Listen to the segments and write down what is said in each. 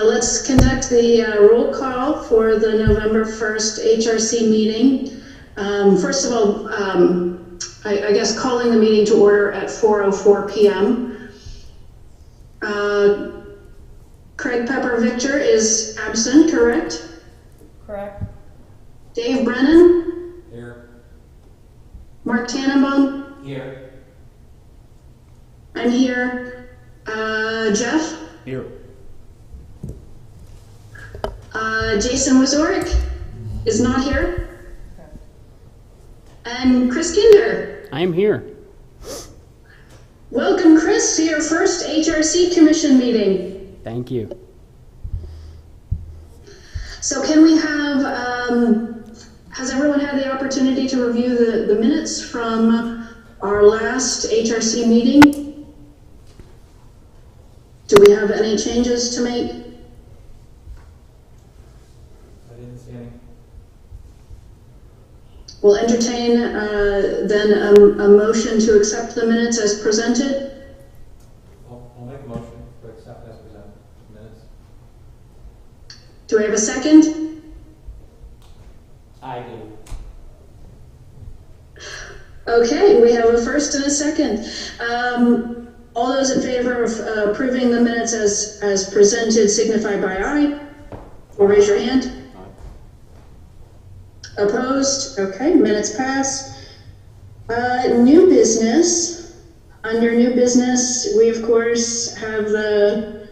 Let's conduct the roll call for the November 1st HRC meeting. First of all, I guess calling the meeting to order at 4:04 p.m. Craig Pepper Victor is absent, correct? Correct. Dave Brennan? Here. Mark Tannenbaum? Here. I'm here. Jeff? Here. Jason Wazorek is not here. And Chris Kinder. I am here. Welcome, Chris, to your first HRC Commission meeting. Thank you. So can we have, has everyone had the opportunity to review the minutes from our last HRC meeting? Do we have any changes to make? I didn't see any. We'll entertain then a motion to accept the minutes as presented. I'll make a motion to accept as presented minutes. Do we have a second? I do. Okay, we have a first and a second. All those in favor of approving the minutes as presented signify by aye, or raise your hand. Opposed? Okay, minutes pass. New business. Under new business, we of course have the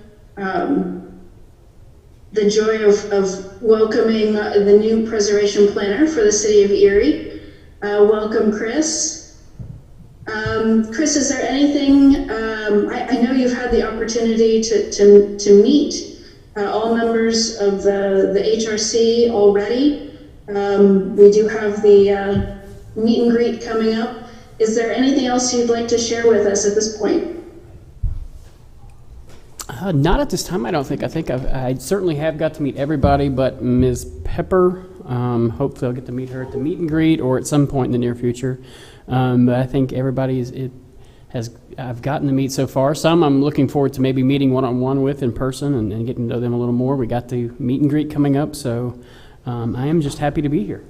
joy of welcoming the new preservation planner for the city of Erie. Welcome, Chris. Chris, is there anything, I know you've had the opportunity to meet all members of the HRC already. We do have the meet and greet coming up. Is there anything else you'd like to share with us at this point? Not at this time, I don't think. I think I certainly have got to meet everybody, but Ms. Pepper, hopefully I'll get to meet her at the meet and greet or at some point in the near future. But I think everybody I've gotten to meet so far. Some I'm looking forward to maybe meeting one-on-one with in person and getting to know them a little more. We got the meet and greet coming up, so I am just happy to be here.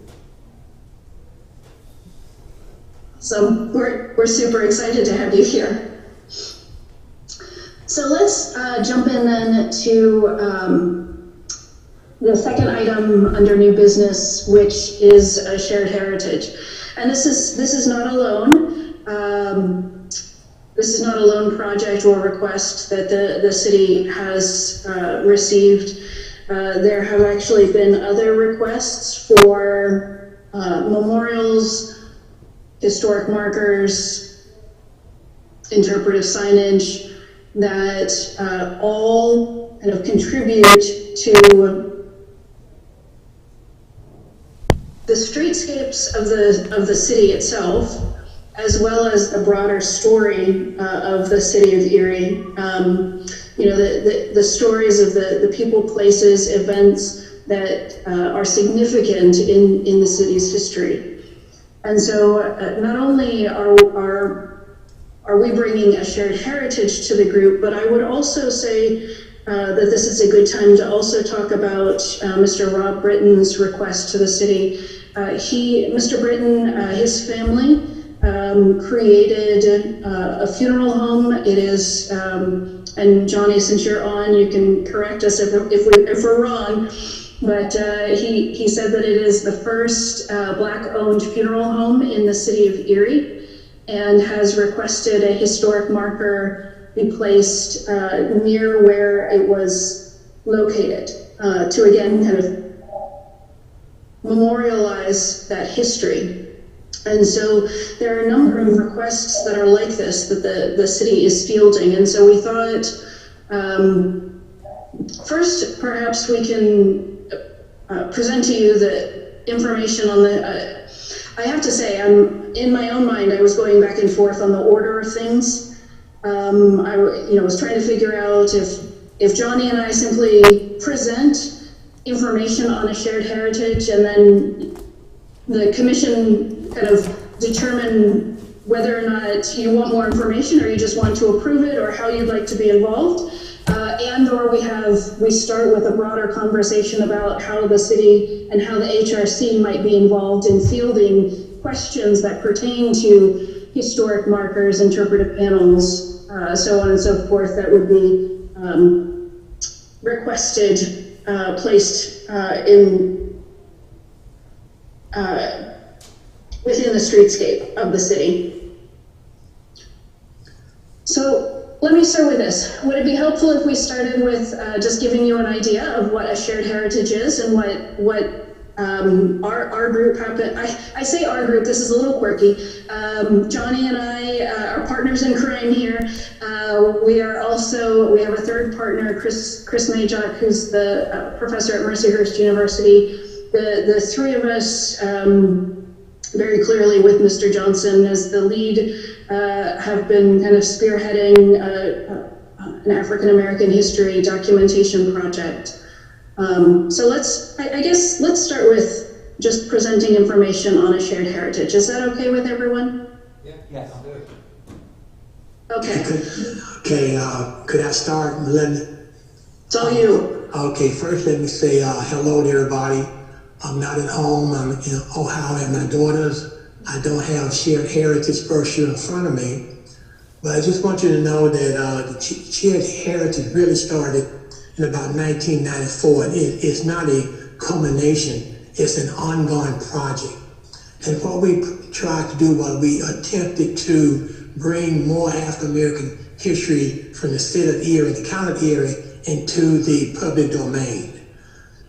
So we're super excited to have you here. So let's jump in then to the second item under new business, which is a shared heritage. And this is not alone. This is not a lone project or request that the city has received. There have actually been other requests for memorials, historic markers, interpretive signage that all kind of contribute to the streetscapes of the city itself, as well as the broader story of the city of Erie. You know, the stories of the people, places, events that are significant in the city's history. And so not only are we bringing a shared heritage to the group, but I would also say that this is a good time to also talk about Mr. Rob Britton's request to the city. Mr. Britton, his family created a funeral home. It is, and Johnny, since you're on, you can correct us if we're wrong, but he said that it is the first Black-owned funeral home in the city of Erie, and has requested a historic marker be placed near where it was located to again kind of memorialize that history. And so there are a number of requests that are like this that the city is fielding. And so we thought first perhaps we can present to you the information on the I have to say, in my own mind, I was going back and forth on the order of things. I was trying to figure out if Johnny and I simply present information on a shared heritage and then the commission kind of determine whether or not you want more information or you just want to approve it or how you'd like to be involved. and or we start with a broader conversation about how the city and how the HRC might be involved in fielding questions that pertain to historic markers, interpretive panels, so on and so forth, that would be requested, placed within the streetscape of the city. So let me start with this. Would it be helpful if we started with just giving you an idea of what a shared heritage is and what our group happened? I say our group, this is a little quirky. Johnny and I are partners in crime here. We have a third partner, Chris Majok, who's the professor at Mercyhurst University. The three of us, very clearly with Mr. Johnson as the lead, have been kind of spearheading an African-American history documentation project. So let's start with just presenting information on a shared heritage. Is that okay with everyone? Yeah, yes, I'll do it. Okay. Could I start, Melinda? It's all you. Okay, first let me say hello to everybody. I'm not at home, I'm in Ohio at my daughter's. I don't have shared heritage brochure in front of me, but I just want you to know that the shared heritage really started in about 1994. It's not a culmination, it's an ongoing project. And what we tried to do was we attempted to bring more African-American history from the state of Erie, the county of Erie, into the public domain.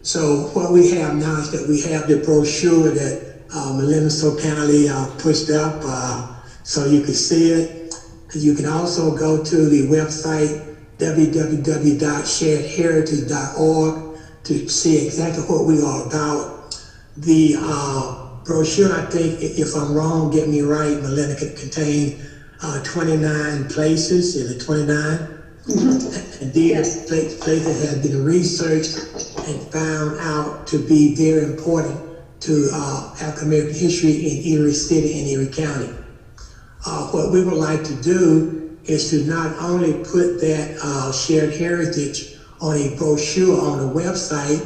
So what we have now is that we have the brochure that Melinda so kindly pushed up so you can see it. You can also go to the website www.sharedheritage.org to see exactly what we are about. The brochure, I think, if I'm wrong, get me right, Melinda, could contain 29 places. Is it 29? Mm-hmm. And these yes. places have been researched and found out to be very important to African American history in Erie City and Erie County. What we would like to do is to not only put that shared heritage on a brochure on the website,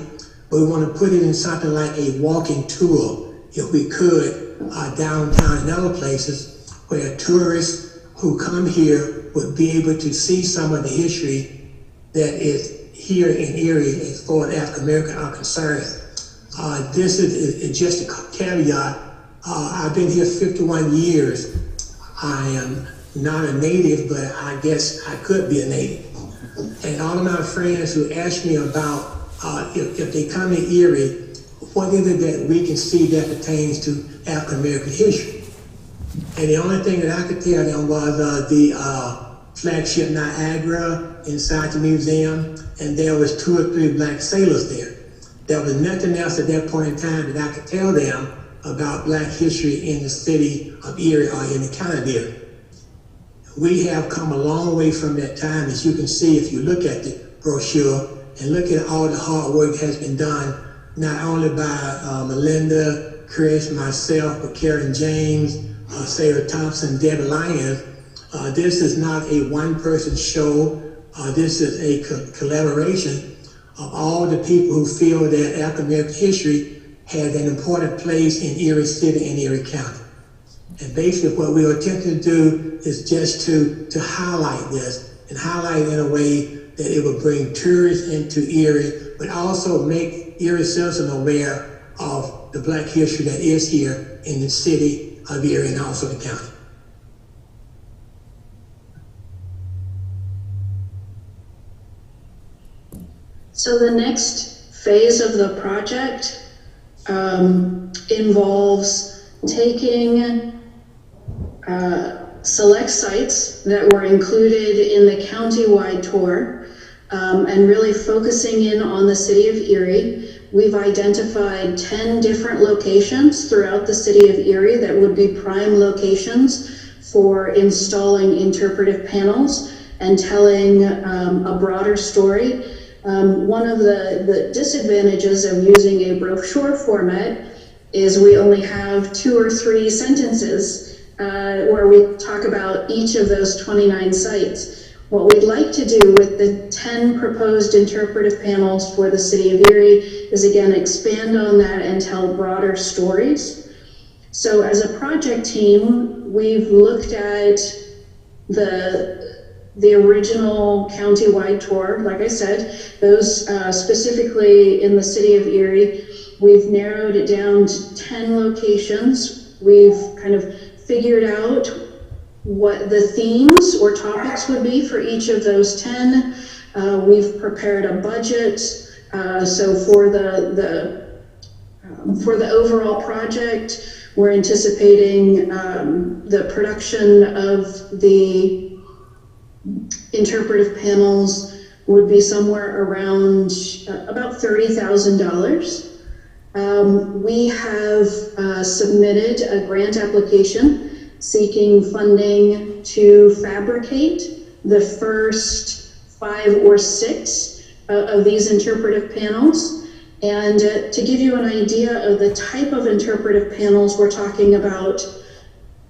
but we want to put it in something like a walking tour, if we could, downtown and other places where tourists who come here would be able to see some of the history that is here in Erie as far as African American are concerned. This is just a caveat. I've been here 51 years. I am not a native, but I guess I could be a native. And all of my friends who ask me about if they come to Erie, what is it that we can see that pertains to African American history? And the only thing that I could tell them was the flagship Niagara inside the museum, and there was 2 or 3 black sailors there. There was nothing else at that point in time that I could tell them about black history in the city of Erie or in the county of Erie. We have come a long way from that time, as you can see if you look at the brochure and look at all the hard work that has been done, not only by Melinda, Chris, myself, but Karen James, Sarah Thompson, Debbie Lyons. This is not a one-person show. This is a collaboration of all the people who feel that African American history has an important place in Erie City and Erie County. And basically what we are attempting to do is just to highlight this and highlight it in a way that it will bring tourists into Erie, but also make Erie citizens aware of the black history that is here in the city of Erie and also the county. So the next phase of the project involves taking select sites that were included in the county-wide tour and really focusing in on the city of Erie. We've identified 10 different locations throughout the city of Erie that would be prime locations for installing interpretive panels and telling a broader story. One of the disadvantages of using a brochure format is we only have 2 or 3 sentences where we talk about each of those 29 sites. what we'd like to do with the 10 proposed interpretive panels for the city of Erie is again expand on that and tell broader stories. So as a project team, we've looked at the original county-wide tour. Like I said, those specifically in the city of Erie, we've narrowed it down to 10 locations. We've kind of figured out what the themes or topics would be for each of those 10. We've prepared a budget. So for the overall project, we're anticipating the production of the interpretive panels would be somewhere around about $30,000. We have submitted a grant application seeking funding to fabricate the first 5 or 6 of these interpretive panels. And to give you an idea of the type of interpretive panels we're talking about,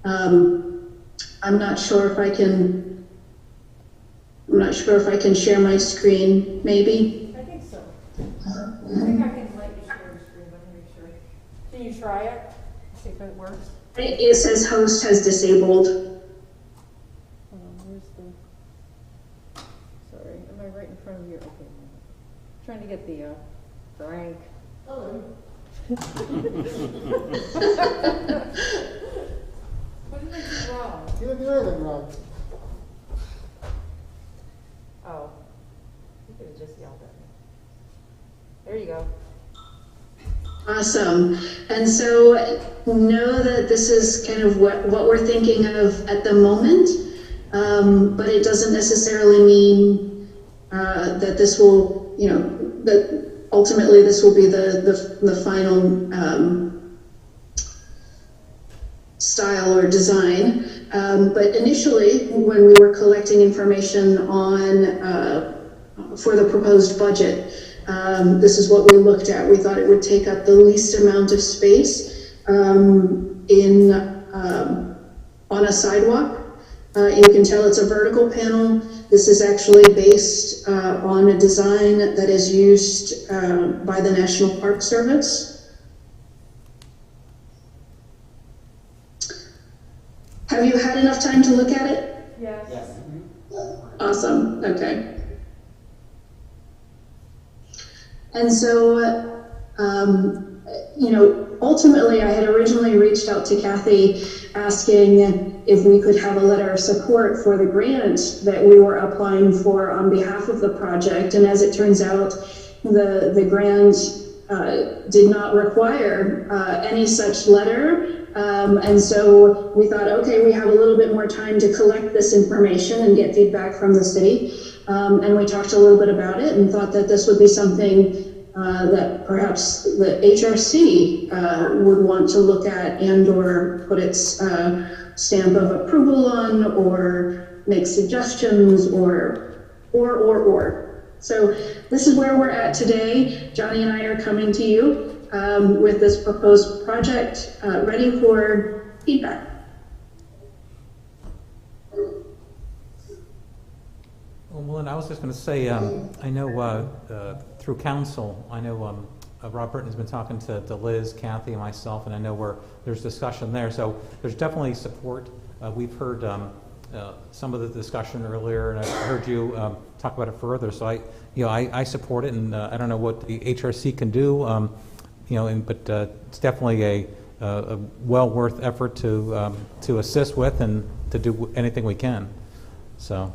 I'm not sure if I can share my screen, maybe. I think so. I think I can let you share your screen, let me make sure. Can you try it? See if it works. It says host has disabled. Hold on, where's the, sorry, am I right in front of you? Okay. Trying to get the, Frank. Oh. What did I do wrong? You didn't do anything wrong. Oh. You could have just yelled at me. There you go. Awesome. And so know that this is kind of what we're thinking of at the moment, but it doesn't necessarily mean that this will, that ultimately this will be the final style or design. But initially, when we were collecting information on for the proposed budget, this is what we looked at. We thought it would take up the least amount of space on a sidewalk. You can tell it's a vertical panel. This is actually based on a design that is used by the National Park Service. Have you had enough time to look at it? Yes. Yes. Awesome, okay. And so, ultimately I had originally reached out to Kathy asking if we could have a letter of support for the grant that we were applying for on behalf of the project. And as it turns out, the grant did not require any such letter. And so we thought, okay, we have a little bit more time to collect this information and get feedback from the city. And we talked a little bit about it and thought that this would be something that perhaps the HRC would want to look at and or put its stamp of approval on or make suggestions or. So this is where we're at today. Johnny and I are coming to you with this proposed project, ready for feedback. Well, Melinda, I was just going to say, I know through council, I know Rob Burton has been talking to Liz, Kathy, and myself, and I know there's discussion there. So there's definitely support. We've heard some of the discussion earlier, and I heard you talk about it further. So I support it, and I don't know what the HRC can do, but it's definitely a well worth effort to assist with and to do anything we can. So.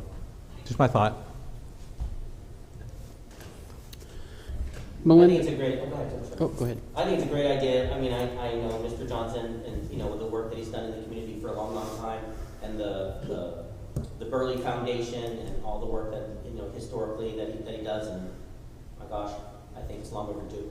Just my thought. Melinda? I think it's a great. Go ahead. I think it's a great idea. I mean, I know Mr. Johnson, and with the work that he's done in the community for a long, long time, and the Burley Foundation, and all the work that historically that he does, and my gosh, I think it's long overdue.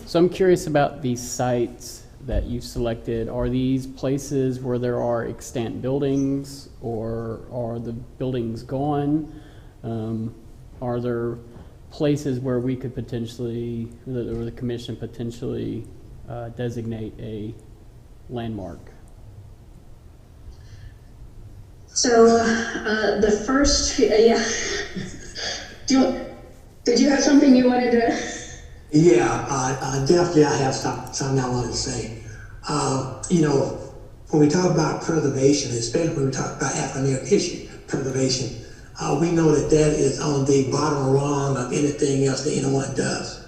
So I'm curious about these sites that you've selected. Are these places where there are extant buildings, or are the buildings gone? Are there places where we could potentially, or the commission potentially designate a landmark? So the first, yeah. Did you have something you wanted to? Yeah, definitely I have something I wanted to say. You know, when we talk about preservation, especially when we talk about African American history preservation, we know that that is on the bottom rung of anything else that anyone does.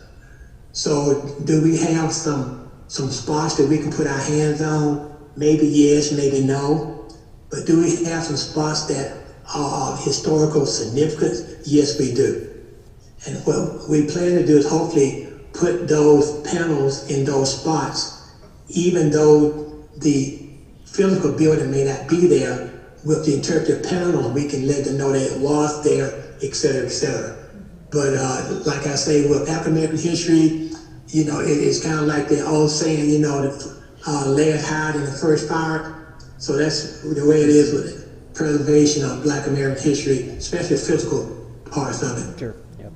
So do we have some spots that we can put our hands on? Maybe yes, maybe no. But do we have some spots that are of historical significance? Yes, we do. And what we plan to do is hopefully put those panels in those spots, even though the physical building may not be there. With the interpretive panel, we can let them know that it was there, et cetera, et cetera. But like I say, with African American history, you know, it's kind of like the old saying, you know, last hired in the first fire. So that's the way it is with preservation of Black American history, especially physical parts of it. Sure. Yep.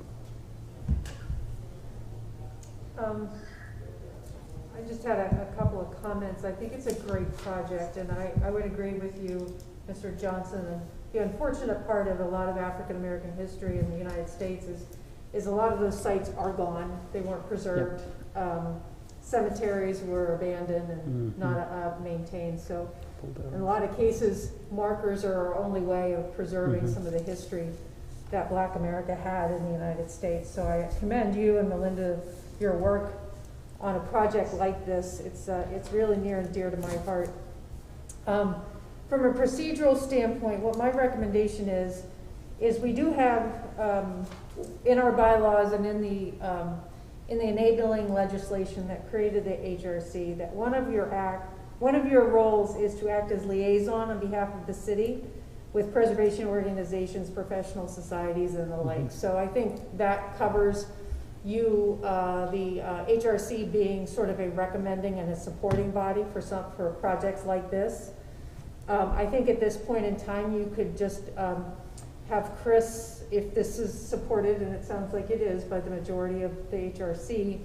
I just had a couple of comments. I think it's a great project, and I would agree with you, Mr. Johnson. And the unfortunate part of a lot of African American history in the United States is a lot of those sites are gone. They weren't preserved. Yep. Cemeteries were abandoned and not maintained. So in a lot of cases, markers are our only way of preserving some of the history that Black America had in the United States. So I commend you and Melinda, your work on a project like this. It's really near and dear to my heart. From a procedural standpoint, what my recommendation is we do have in our bylaws and in the enabling legislation that created the HRC that one of your roles is to act as liaison on behalf of the city with preservation organizations, professional societies, and the like. So I think that covers you, the HRC being sort of a recommending and a supporting body for projects like this. I think at this point in time, you could just have Chris, if this is supported, and it sounds like it is by the majority of the HRC,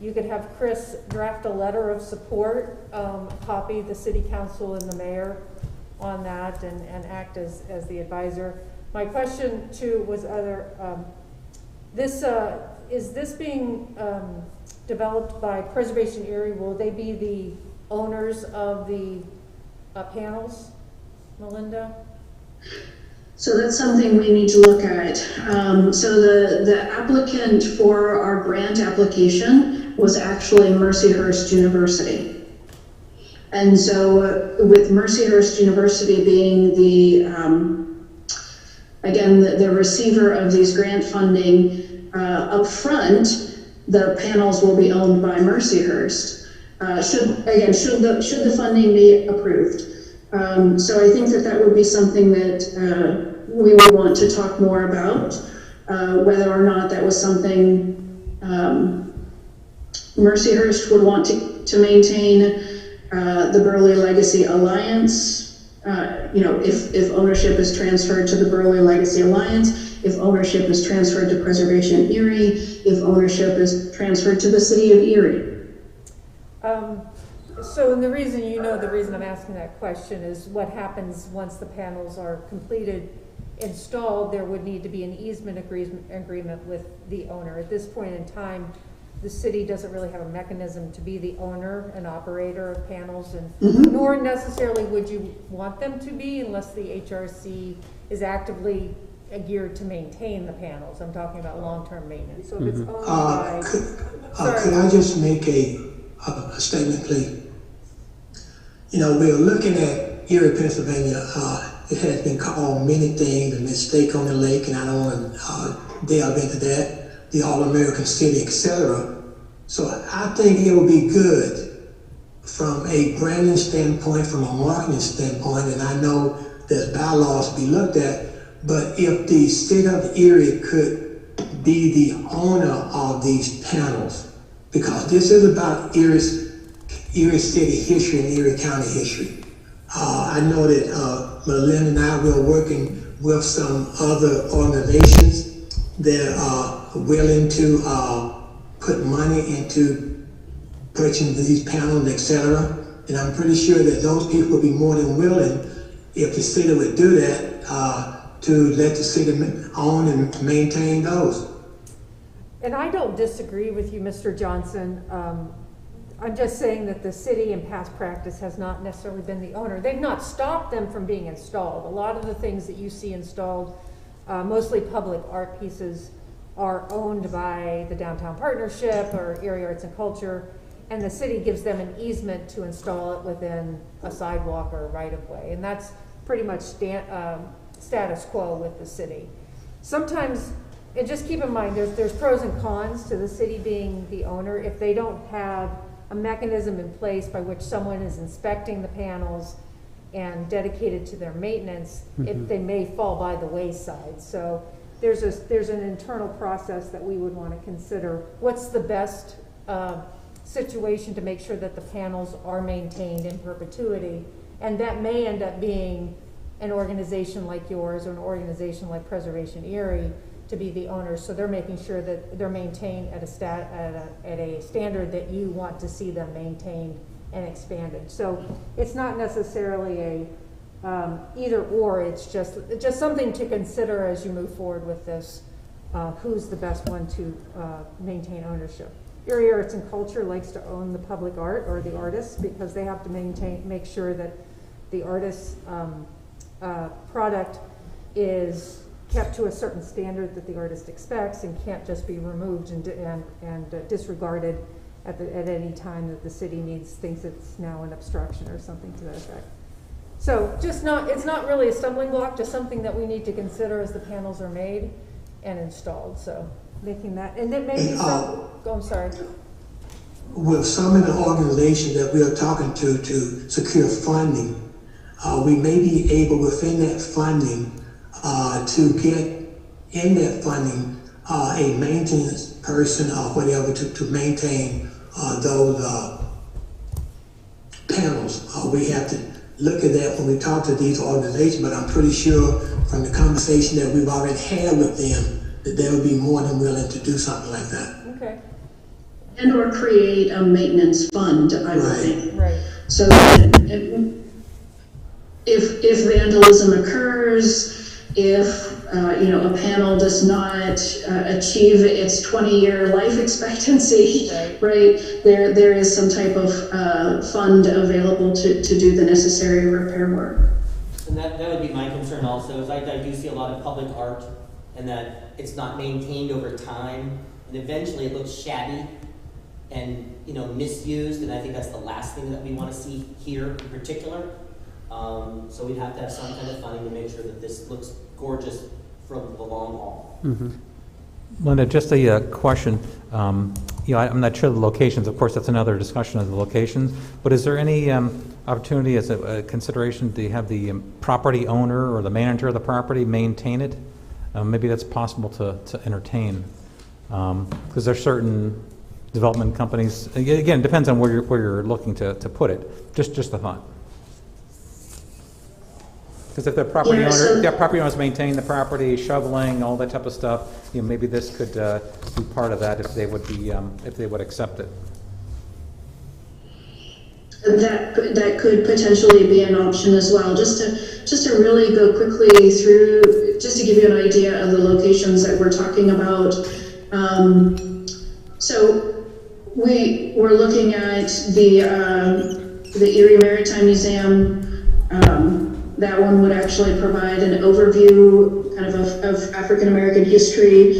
you could have Chris draft a letter of support, copy the city council and the mayor on that, and act as the advisor. My question too was is this being developed by Preservation Erie? Will they be the owners of the panels, Melinda? So that's something we need to look at. So the applicant for our grant application was actually Mercyhurst University. And so with Mercyhurst University being the receiver of these grant funding, up front, the panels will be owned by Mercyhurst. Should the funding be approved. So I think that would be something that we would want to talk more about, whether or not that was something Mercyhurst would want to maintain. The Burley Legacy Alliance, if ownership is transferred to the Burley Legacy Alliance, if ownership is transferred to Preservation Erie, if ownership is transferred to the city of Erie. So the reason I'm asking that question is what happens once the panels are completed, installed. There would need to be an easement agreement with the owner. At this point in time, the city doesn't really have a mechanism to be the owner and operator of panels, and nor necessarily would you want them to be unless the HRC is actively geared to maintain the panels. I'm talking about long-term maintenance. So if it's owned by... Could I just make a statement, please? We're looking at Erie, Pennsylvania. It has been called many things, a mistake on the lake, and I don't want to delve into that. The All-American City, etc. So I think it would be good from a branding standpoint, from a marketing standpoint, and I know there's bylaws to be looked at, but if the state of Erie could be the owner of these panels, because this is about Erie City history and Erie County history. I know that Melinda and I were working with some other organizations that are willing to put money into purchasing these panels, etc. And I'm pretty sure that those people will be more than willing if the city would do that, to let the city own and maintain those. And I don't disagree with you, Mr. Johnson. I'm just saying that the city in past practice has not necessarily been the owner. They've not stopped them from being installed. A lot of the things that you see installed, mostly public art pieces, are owned by the Downtown Partnership or Erie Arts and Culture, and the city gives them an easement to install it within a sidewalk or a right-of-way. And that's pretty much status quo with the city. Sometimes, and just keep in mind, there's pros and cons to the city being the owner. If they don't have a mechanism in place by which someone is inspecting the panels and dedicated to their maintenance, they may fall by the wayside. So there's an internal process that we would want to consider. What's the best situation to make sure that the panels are maintained in perpetuity? And that may end up being an organization like yours or an organization like Preservation Erie to be the owners, so they're making sure that they're maintained at a standard that you want to see them maintained and expanded. So it's not necessarily a either or. It's just something to consider as you move forward with this. Who's the best one to maintain ownership? Erie Arts and Culture likes to own the public art or the artists because they have to make sure that the artist's product is kept to a certain standard that the artist expects and can't just be removed and disregarded at any time that the city thinks it's now an obstruction or something to that effect. So it's not really a stumbling block, just something that we need to consider as the panels are made and installed. So making that, and then maybe I'm sorry. With some of the organizations that we are talking to secure funding, we may be able within that funding to get in that funding a maintenance person or whatever to maintain those panels. We have to look at that when we talk to these organizations, but I'm pretty sure from the conversation that we've already had with them that they would be more than willing to do something like that. Okay. And or create a maintenance fund, I would think. Right. So if vandalism occurs, if a panel does not achieve its 20-year life expectancy, right? There is some type of fund available to do the necessary repair work. And that would be my concern also, is I do see a lot of public art and that it's not maintained over time, and eventually it looks shabby and misused, and I think that's the last thing that we want to see here in particular. So we'd have to have some kind of funding to make sure that this looks gorgeous from the long haul. Mm-hmm. Linda, just a question. I'm not sure the locations. Of course, that's another discussion of the locations. But is there any opportunity as a consideration to have the property owner or the manager of the property maintain it? Maybe that's possible to entertain, because there's certain development companies. Again, it depends on where you're looking to put it. Just a thought. Because if the property owners maintain the property, shoveling, all that type of stuff, maybe this could be part of that if they would accept it. That could potentially be an option as well. Just to really go quickly through, just to give you an idea of the locations that we're talking about. So we're looking at the Erie Maritime Museum. That one would actually provide an overview kind of African American history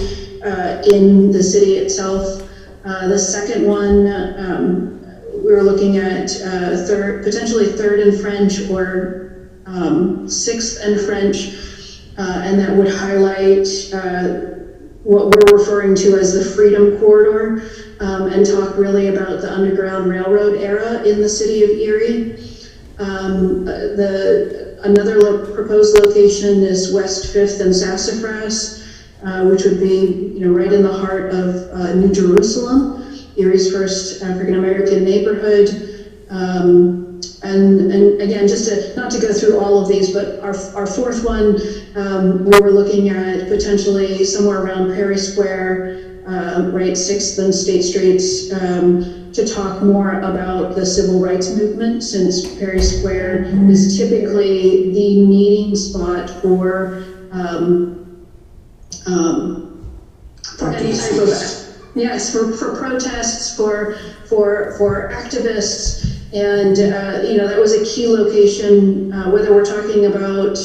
in the city itself. The second one, we were looking at potentially third in French or sixth in French, and that would highlight what we're referring to as the Freedom Corridor, and talk really about the Underground Railroad era in the city of Erie. Another proposed location is West 5th and Sassafras, which would be right in the heart of New Jerusalem, Erie's first African-American neighborhood. And again, not to go through all of these, but our fourth one, we were looking at potentially somewhere around Perry Square, right, 6th and State Street, to talk more about the civil rights movement, since Perry Square is typically the meeting spot for any type of, yes, for protests, for activists, and that was a key location, whether we're talking about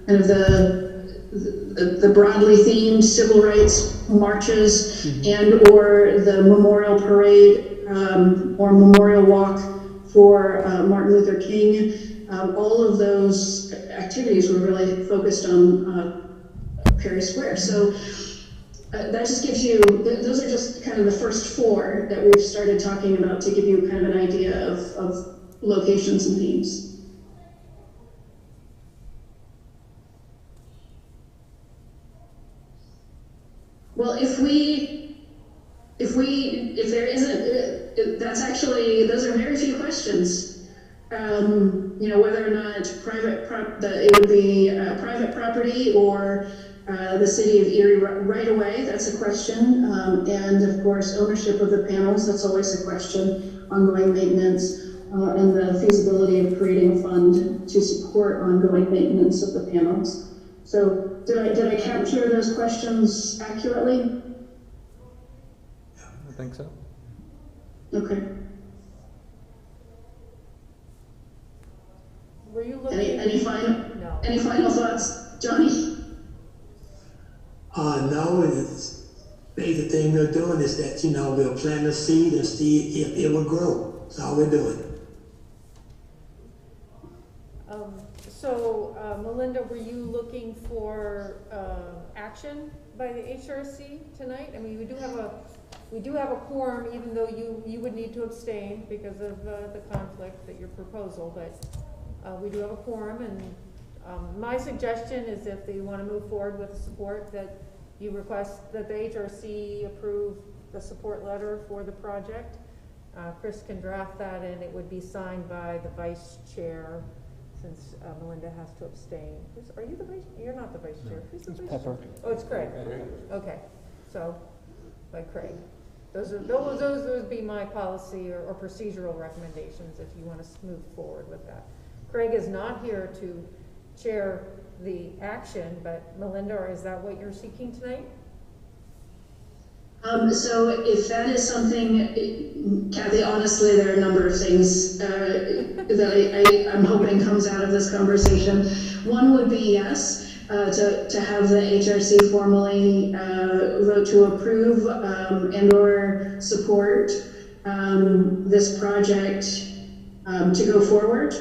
kind of the broadly themed civil rights marches, and or the memorial parade or memorial walk for Martin Luther King. All of those activities were really focused on Perry Square. So that just gives you, those are just kind of the first 4 that we've started talking about to give you kind of an idea of locations and themes. Well, if there isn't, that's actually, those are very few questions. Whether or not it would be private property or the city of Erie right away, that's a question. And of course, ownership of the panels, that's always a question. Ongoing maintenance, and the feasibility of creating a fund to support ongoing maintenance of the panels. So did I capture those questions accurately? I think so. Okay. Were you looking? Any final thoughts, Johnny? No, it's the thing we're doing is that, we'll plant a seed and see if it will grow. That's all we're doing. Melinda, were you looking for action by the HRC tonight? I mean, we do have a quorum, even though you would need to abstain because of the conflict that your proposal, but we do have a quorum, and my suggestion is if they want to move forward with the support, that you request that the HRC approve the support letter for the project. Chris can draft that, and it would be signed by the vice chair, since Melinda has to abstain. Are you the vice? You're not the vice chair. Who's the vice Pepper. chair? Oh, it's Craig. Okay, so by Craig. Those would be my policy or procedural recommendations if you want to move forward with that. Craig is not here to chair the action, but Melinda, is that what you're seeking tonight? So if that is something, Kathy, honestly, there are a number of things that I'm hoping comes out of this conversation. One would be yes, to have the HRC formally vote to approve and or support this project to go forward.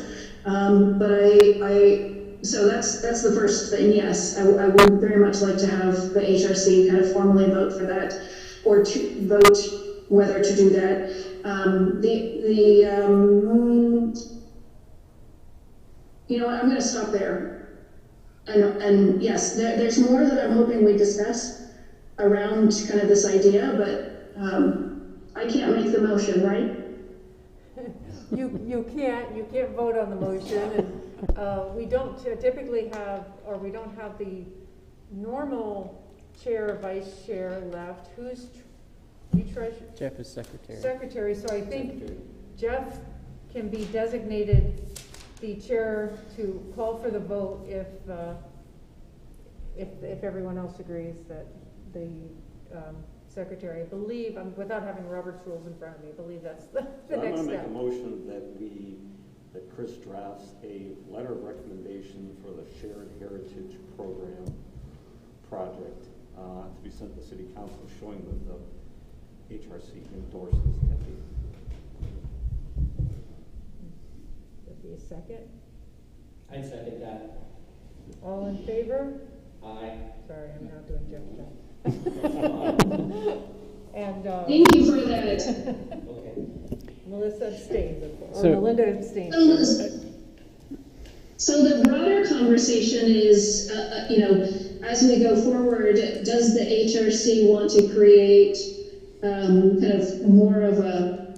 So that's the first thing. Yes, I would very much like to have the HRC kind of formally vote for that, or to vote whether to do that. You know what, I'm going to stop there. And yes, there's more that I'm hoping we discuss around kind of this idea, but I can't make the motion, right? You can't vote on the motion, and we don't typically have, or we don't have the normal chair or vice chair left. Who's you treasurer? Jeff is secretary. Secretary. So I think Jeff can be designated the chair to call for the vote if everyone else agrees that the secretary, I believe, without having Robert's rules in front of me, I believe that's the next step. I'm going to make a motion that Chris drafts a letter of recommendation for the Shared Heritage Program project to be sent to City Council, showing that the HRC endorses that. Would be a second. I'd second that. All in favor? Aye. Sorry, I'm not doing Jeff Jeff. And Thank you for that. Okay. Melissa abstains, of course. So- Or Melinda abstains. So the broader conversation is, as we go forward, does the HRC want to create kind of more of a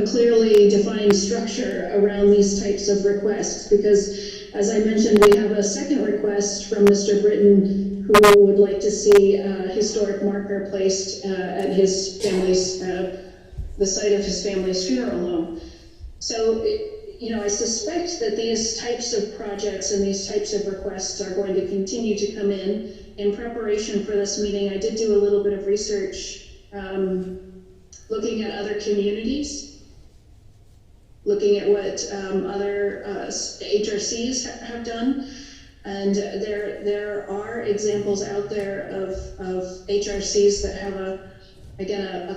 clearly defined structure around these types of requests? Because, as I mentioned, we have a second request from Mr. Britton, who would like to see a historic marker placed at his family's, the site of his family's funeral home. So, I suspect that these types of projects and these types of requests are going to continue to come in. In preparation for this meeting, I did do a little bit of research looking at other communities, looking at what other HRCs have done. And there are examples out there of HRCs that have a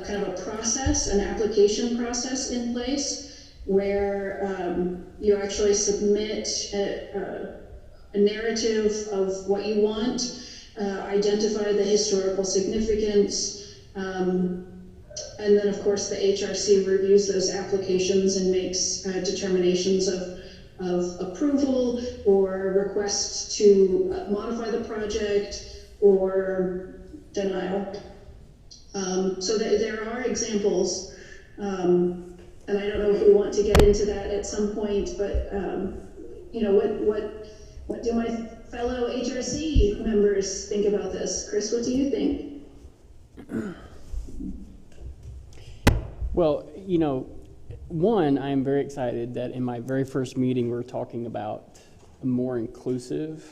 kind of a process, an application process in place, where you actually submit a narrative of what you want, identify the historical significance, and then of course the HRC reviews those applications and makes determinations of approval or requests to modify the project or denial. So there are examples, and I don't know if we want to get into that at some point, but what do my fellow HRC members think about this? Chris, what do you think? Well, one, I am very excited that in my very first meeting we're talking about a more inclusive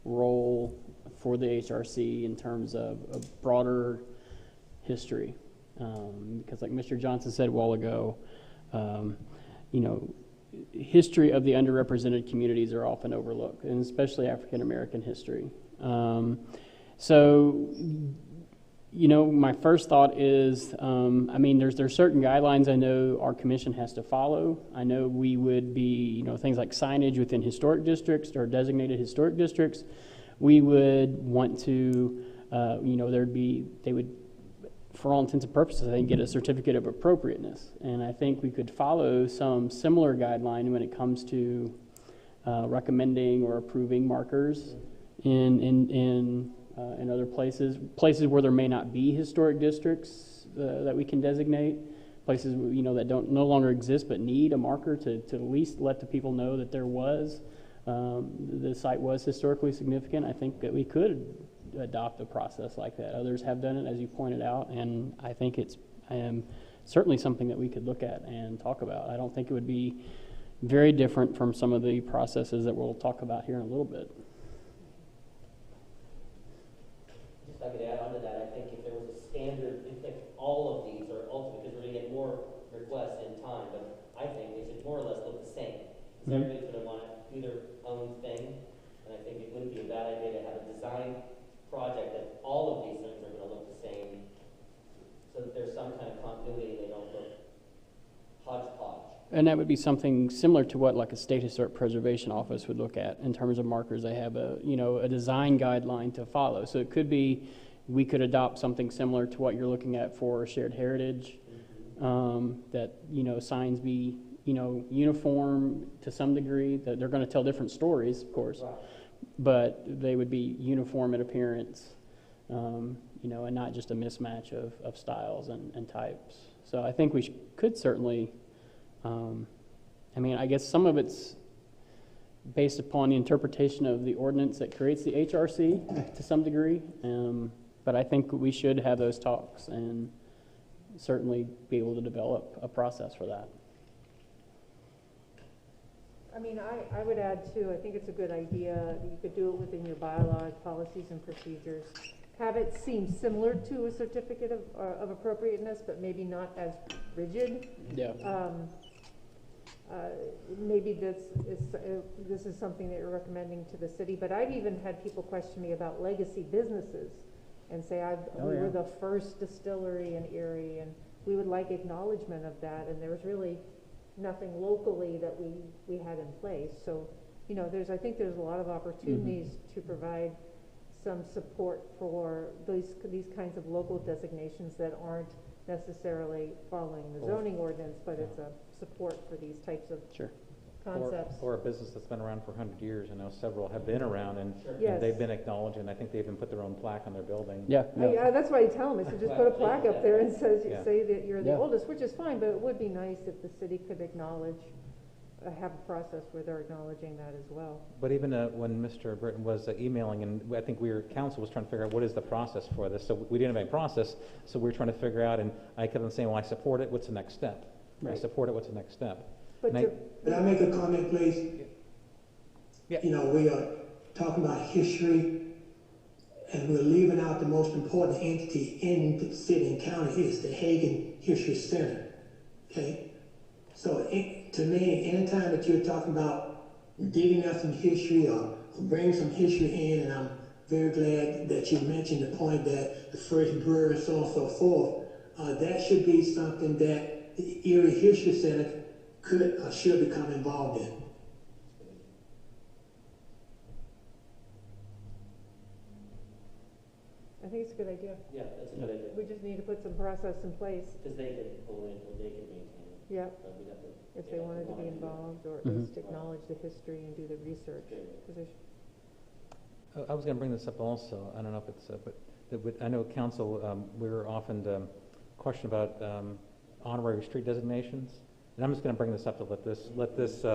role for the HRC in terms of a broader history. Because like Mr. Johnson said a while ago, history of the underrepresented communities are often overlooked, and especially African American history. My first thought is, there's certain guidelines I know our commission has to follow. I know we would be, things like signage within historic districts or designated historic districts. We would want to, they would, for all intents and purposes, I think, get a certificate of appropriateness. And I think we could follow some similar guideline when it comes to recommending or approving markers in other places where there may not be historic districts that we can designate, places that no longer exist but need a marker to at least let the people know that the site was historically significant. I think that we could adopt a process like that. Others have done it, as you pointed out, and I think it's certainly something that we could look at and talk about. I don't think it would be very different from some of the processes that we'll talk about here in a little bit. If I could add on to that, I think if there was a standard, if all of these are ultimate, because we're going to get more requests in time, but I think they should more or less look the same. Because everybody's going to want to do their own thing, and I think it wouldn't be a bad idea to have a design project that all of these things are going to look the same, so that there's some kind of continuity, they don't look hodgepodge. And that would be something similar to what like a state historic preservation office would look at in terms of markers. They have a design guideline to follow. So it could be, we could adopt something similar to what you're looking at for shared heritage, that, signs be, uniform to some degree, that they're going to tell different stories, of course, right, but they would be uniform in appearance, and not just a mismatch of styles and types. So I think we could certainly, I guess some of it's based upon the interpretation of the ordinance that creates the HRC to some degree, but I think we should have those talks and certainly be able to develop a process for that. I would add too, I think it's a good idea. You could do it within your bylaws, policies and procedures. Have it seem similar to a certificate of appropriateness, but maybe not as rigid. Yeah. Maybe this is something that you're recommending to the city, but I've even had people question me about legacy businesses and say we were the first distillery in Erie, and we would like acknowledgement of that, and there was really nothing locally that we had in place. So, I think there's a lot of opportunities to provide some support for these kinds of local designations that aren't necessarily following the zoning ordinance, but it's a support for these types of concepts. Or a business that's been around for 100 years. I know several have been around, and they've been acknowledged, and I think they even put their own plaque on their building. Yeah. That's why I tell them, I said, just put a plaque up there and say that you're the oldest, which is fine, but it would be nice if the city could acknowledge have a process where they're acknowledging that as well. But even when Mr. Britton was emailing, and I think council was trying to figure out what is the process for this. So we didn't have any process, so we were trying to figure out, and I kept on saying, well, I support it, what's the next step? Right. I support it, what's the next step? But And May I make a comment, please? Yeah. You know, we are talking about history, and we're leaving out the most important entity in the city and county is the Hagen History Center. Okay? So to me, anytime that you're talking about digging up some history or bringing some history in, and I'm very glad that you mentioned the point that the first brewery and so on and so forth, that should be something that the Erie History Center could or should become involved in. I think it's a good idea. Yeah, that's a good idea. We just need to put some process in place. Because they could own it or they could maintain it. Yep. But we'd have to. If they wanted to be involved, or at Mhm. least acknowledge the history and do the research. Because I was going to bring this up also. I don't know if it's, I know council, we're often questioned about honorary street designations. And I'm just going to bring this up to let this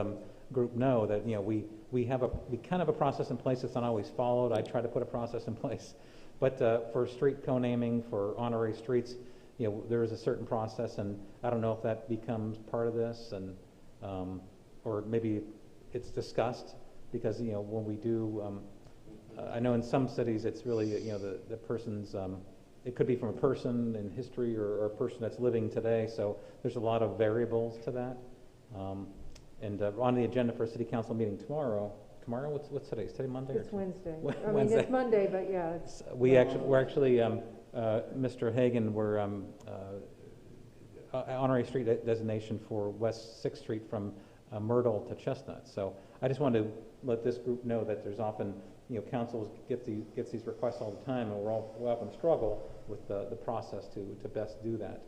group know that, you know, we kind of have a process in place that's not always followed. I try to put a process in place. But for street co-naming, for honorary streets, you know, there is a certain process, and I don't know if that becomes part of this, and or maybe it's discussed, because, you know, when we do, I know in some cities it's really, you know, the person's, it could be from a person in history or a person that's living today, so there's a lot of variables to that. And on the agenda for a city council meeting tomorrow, what's today? Is today Monday? it's Wednesday. I mean, Wednesday. it's Monday, but yeah, it's. We're actually, Mr. Hagan, we're honorary street designation for West 6th Street from Myrtle to Chestnut. So I just wanted to let this group know that there's often, you know, councils gets these requests all the time, and we often struggle with the process to best do that.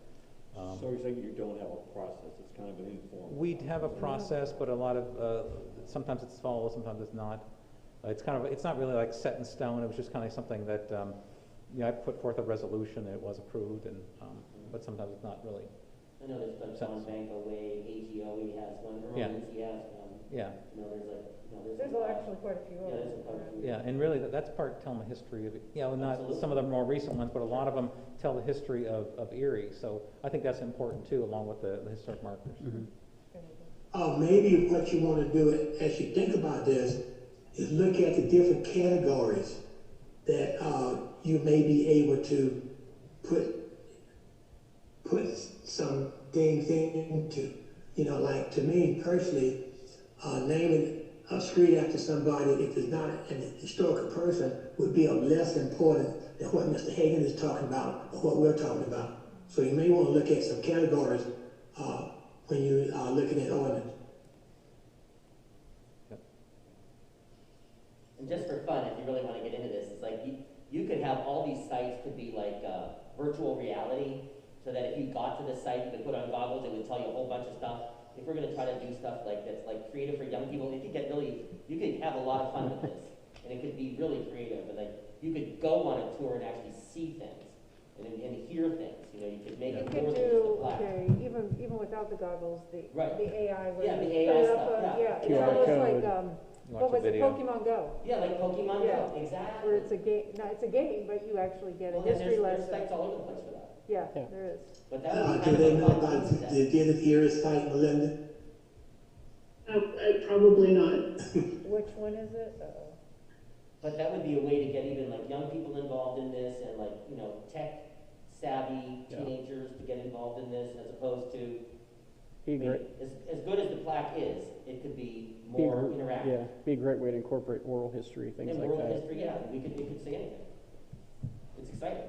So you're saying you don't have a process, it's kind of an informal? We'd have a process, but a lot of, sometimes it's followed, sometimes it's not. It's not really like set in stone. It was just kind of something that, you know, I put forth a resolution, and it was approved, and but sometimes it's not really. I know there's been John Banko Way, AGO, he has one, Earl's, he has one. Yeah. You know, there's like, you know, There's actually quite a few. Yeah, there's quite a few. Yeah, and really, that's part telling the history of, you know, not Absolutely. some of the more recent ones, but a lot of them tell the history of Erie. So I think that's important too, along with the historic markers. Mm-hmm. Maybe what you want to do as you think about this is look at the different categories that you may be able to put some things into. You know, like to me personally, naming a street after somebody, if it's not an historical person, would be of less importance than what Mr. Hagan is talking about or what we're talking about. So you may want to look at some categories when you are looking at ordinance. And just for fun, if you really want to get into this, it's like you could have all these sites could be like virtual reality, so that if you got to the site, you could put on goggles, it would tell you a whole bunch of stuff. If we're going to try to do stuff like that's like creative for young people, it could get really, you could have a lot of fun with this, and it could be really creative. And like you could go on a tour and actually see things and hear things. You know, you could make You it could more than just a do, plaque. okay, even without the goggles, the AI. where Yeah, the you AI put it stuff, up, yeah. it's QR almost code. like, Watch what a was it, video. Pokemon Go? Yeah, like Pokemon Yeah. Go, exactly. Where it's a game, no, it's a game, but you actually get a Well, yeah, history there's lesson. sites all over the place for that. Yeah, Yeah. there is. But that would be Do kind they of know a fun about concept. the Dennis Erie site, Melinda? Probably not. Which one is it? Uh-oh. But that would be a way to get even like young people involved in this, and like, you know, tech savvy teenagers to get involved in this, as opposed to, Be I mean, great. as good as the plaque is, it could be Be a more gr- interactive. Yeah, be a great way to incorporate oral history, things And like world that. history, yeah, it could say anything. It's exciting.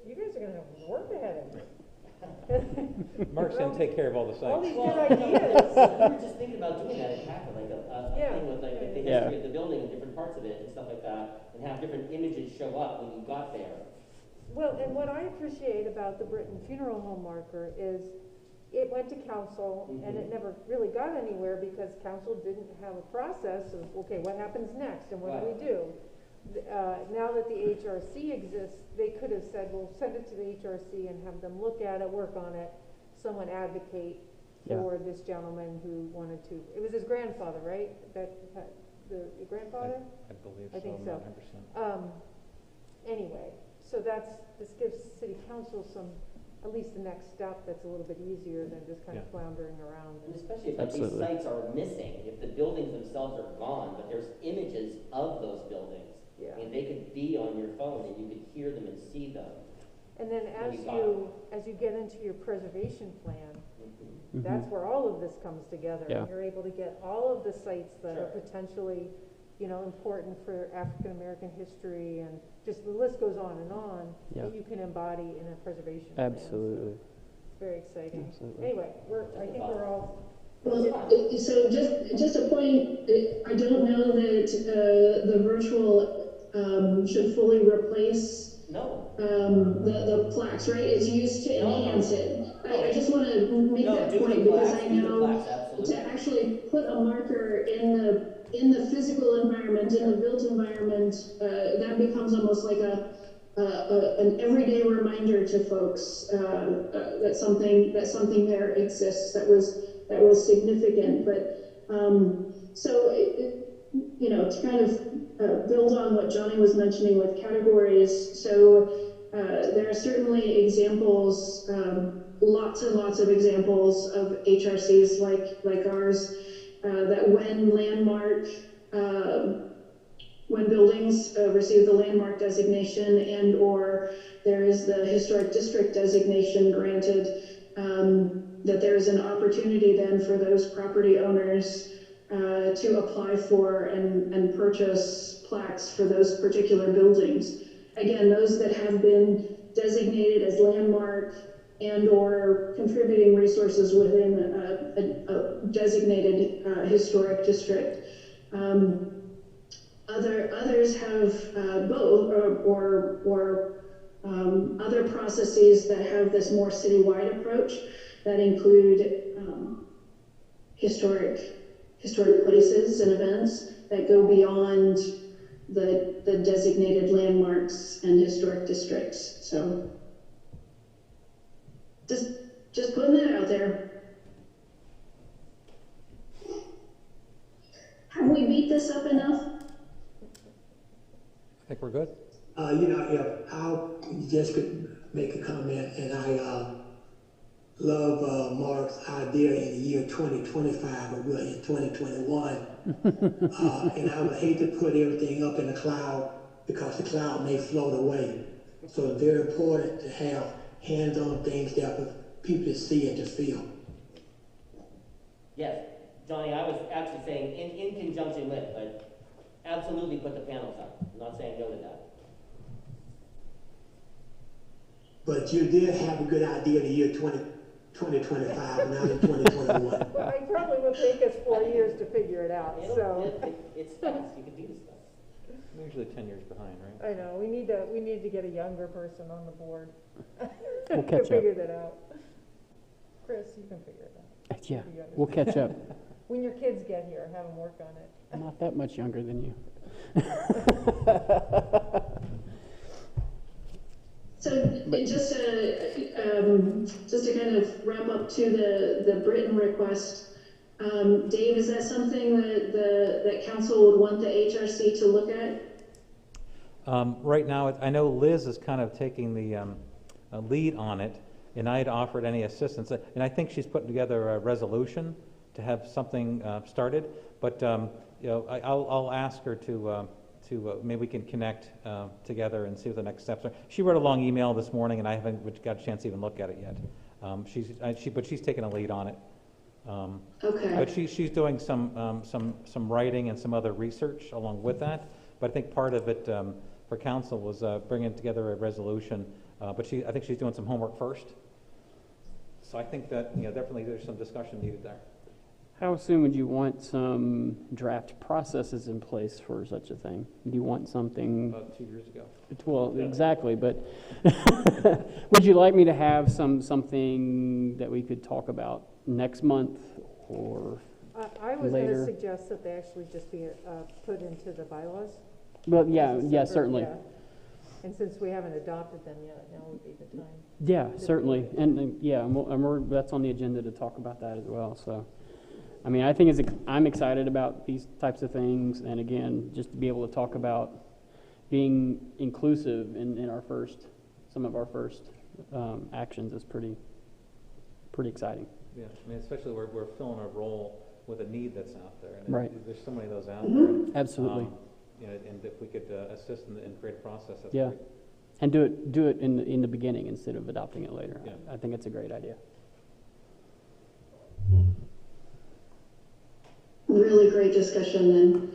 You guys are gonna have work ahead of you. Mark's going to take care of all the All sites. these Well, good ideas. we were just thinking about doing that at Packer, like a Yeah. thing with like the Yeah. history of the building and different parts of it and stuff like that, and have different images show up when you got there. Well, and what I appreciate about the Britton Funeral Home marker is it went to council and it never really got anywhere because council didn't have a process of, okay, what happens next and what do we do? Now that the HRC exists, they could have said, well, send it to the HRC and have them look at it, work on it, someone advocate for this gentleman who wanted to, it was his grandfather, right? The grandfather? I believe I think so, so. not 100%. Anyway, so this gives city council some, at least the next step that's a little bit easier than just kind of floundering around. And especially if these sites are missing, if the buildings themselves are gone, but there's images of those buildings. Yeah. I mean, they could be on your phone and you could hear them and see them. And then as you get into your preservation plan, Mm-hmm. that's where all of this comes together. Yeah. And you're able to get all of the sites that are Sure. potentially, important for African American history, and just the list goes on and on, that you can embody in a preservation plan. Absolutely. So it's very exciting. Absolutely. Anyway, I think we're all. Well, so just a point, I don't know that the virtual should fully replace No. the plaques, right? It's used to enhance it. I just want to make that do the point because plaques, I do the know plaques, absolutely. to actually put a marker in the physical environment, in the built environment, that becomes almost like an everyday reminder to folks that something there exists that was significant. But so to kind of build on what Johnny was mentioning with categories, so there are certainly examples, lots and lots of examples of HRCs like ours, that when buildings receive the landmark designation and or there is the historic district designation granted, that there is an opportunity then for those property owners to apply for and purchase plaques for those particular buildings. Again, those that have been designated as landmark and or contributing resources within a designated historic district. Others have both or other processes that have this more citywide approach that include historic places and events that go beyond the designated landmarks and historic districts. So just putting that out there. Have we beat this up enough? I think we're good. If I'll just could make a comment, and I love Mark's idea in the year 2025, or we're in 2021. And I would hate to put everything up in the cloud because the cloud may float away. So it's very important to have hands-on things that for people to see and to feel. Yes, Johnny, I was actually saying in conjunction with, but absolutely put the panels up. I'm not saying no to that. But you did have a good idea in the year 2025, not in 2021. It probably will take us 4 years to figure it out, so. It's fast. You can do this stuff. We're usually 10 years behind, right? I know, we need to get a younger person on the board We'll to catch up. figure that out. Chris, you can figure it out. Yeah, You we'll understand. catch up. When your kids get here, have them work on it. I'm not that much younger than you. So just to kind of wrap up to the Britain request, Dave, is that something that council would want the HRC to look at? Right now, I know Liz is kind of taking the lead on it, and I had offered any assistance. And I think she's putting together a resolution to have something started. But I'll ask her to maybe we can connect together and see what the next steps are. She wrote a long email this morning, and I haven't got a chance to even look at it yet. But she's taking a lead on it. Okay. But she's doing some writing and some other research along with that. But I think part of it for council was bringing together a resolution. But I think she's doing some homework first. So I think that definitely there's some discussion needed there. How soon would you want some draft processes in place for such a thing? Do you want something? About 2 years ago. Well, exactly, but would you like me to have something that we could talk about next month or I was going to later? suggest that they actually just be put into the bylaws. Well, yeah, certainly. Yeah. And since we haven't adopted them yet, now would be the time. Yeah, certainly, and yeah, that's on the agenda to talk about that as well. So, I mean, I think I'm excited about these types of things, and again, just to be able to talk about being inclusive in some of our first actions is pretty exciting. Yeah, I mean, especially we're filling a role with a need that's out there, and Right. there's so many of those out there. Absolutely. And if we could assist and create a process, that's Yeah. great. And do it in the beginning instead of adopting it later. Yeah. I think it's a great idea. Really great discussion then.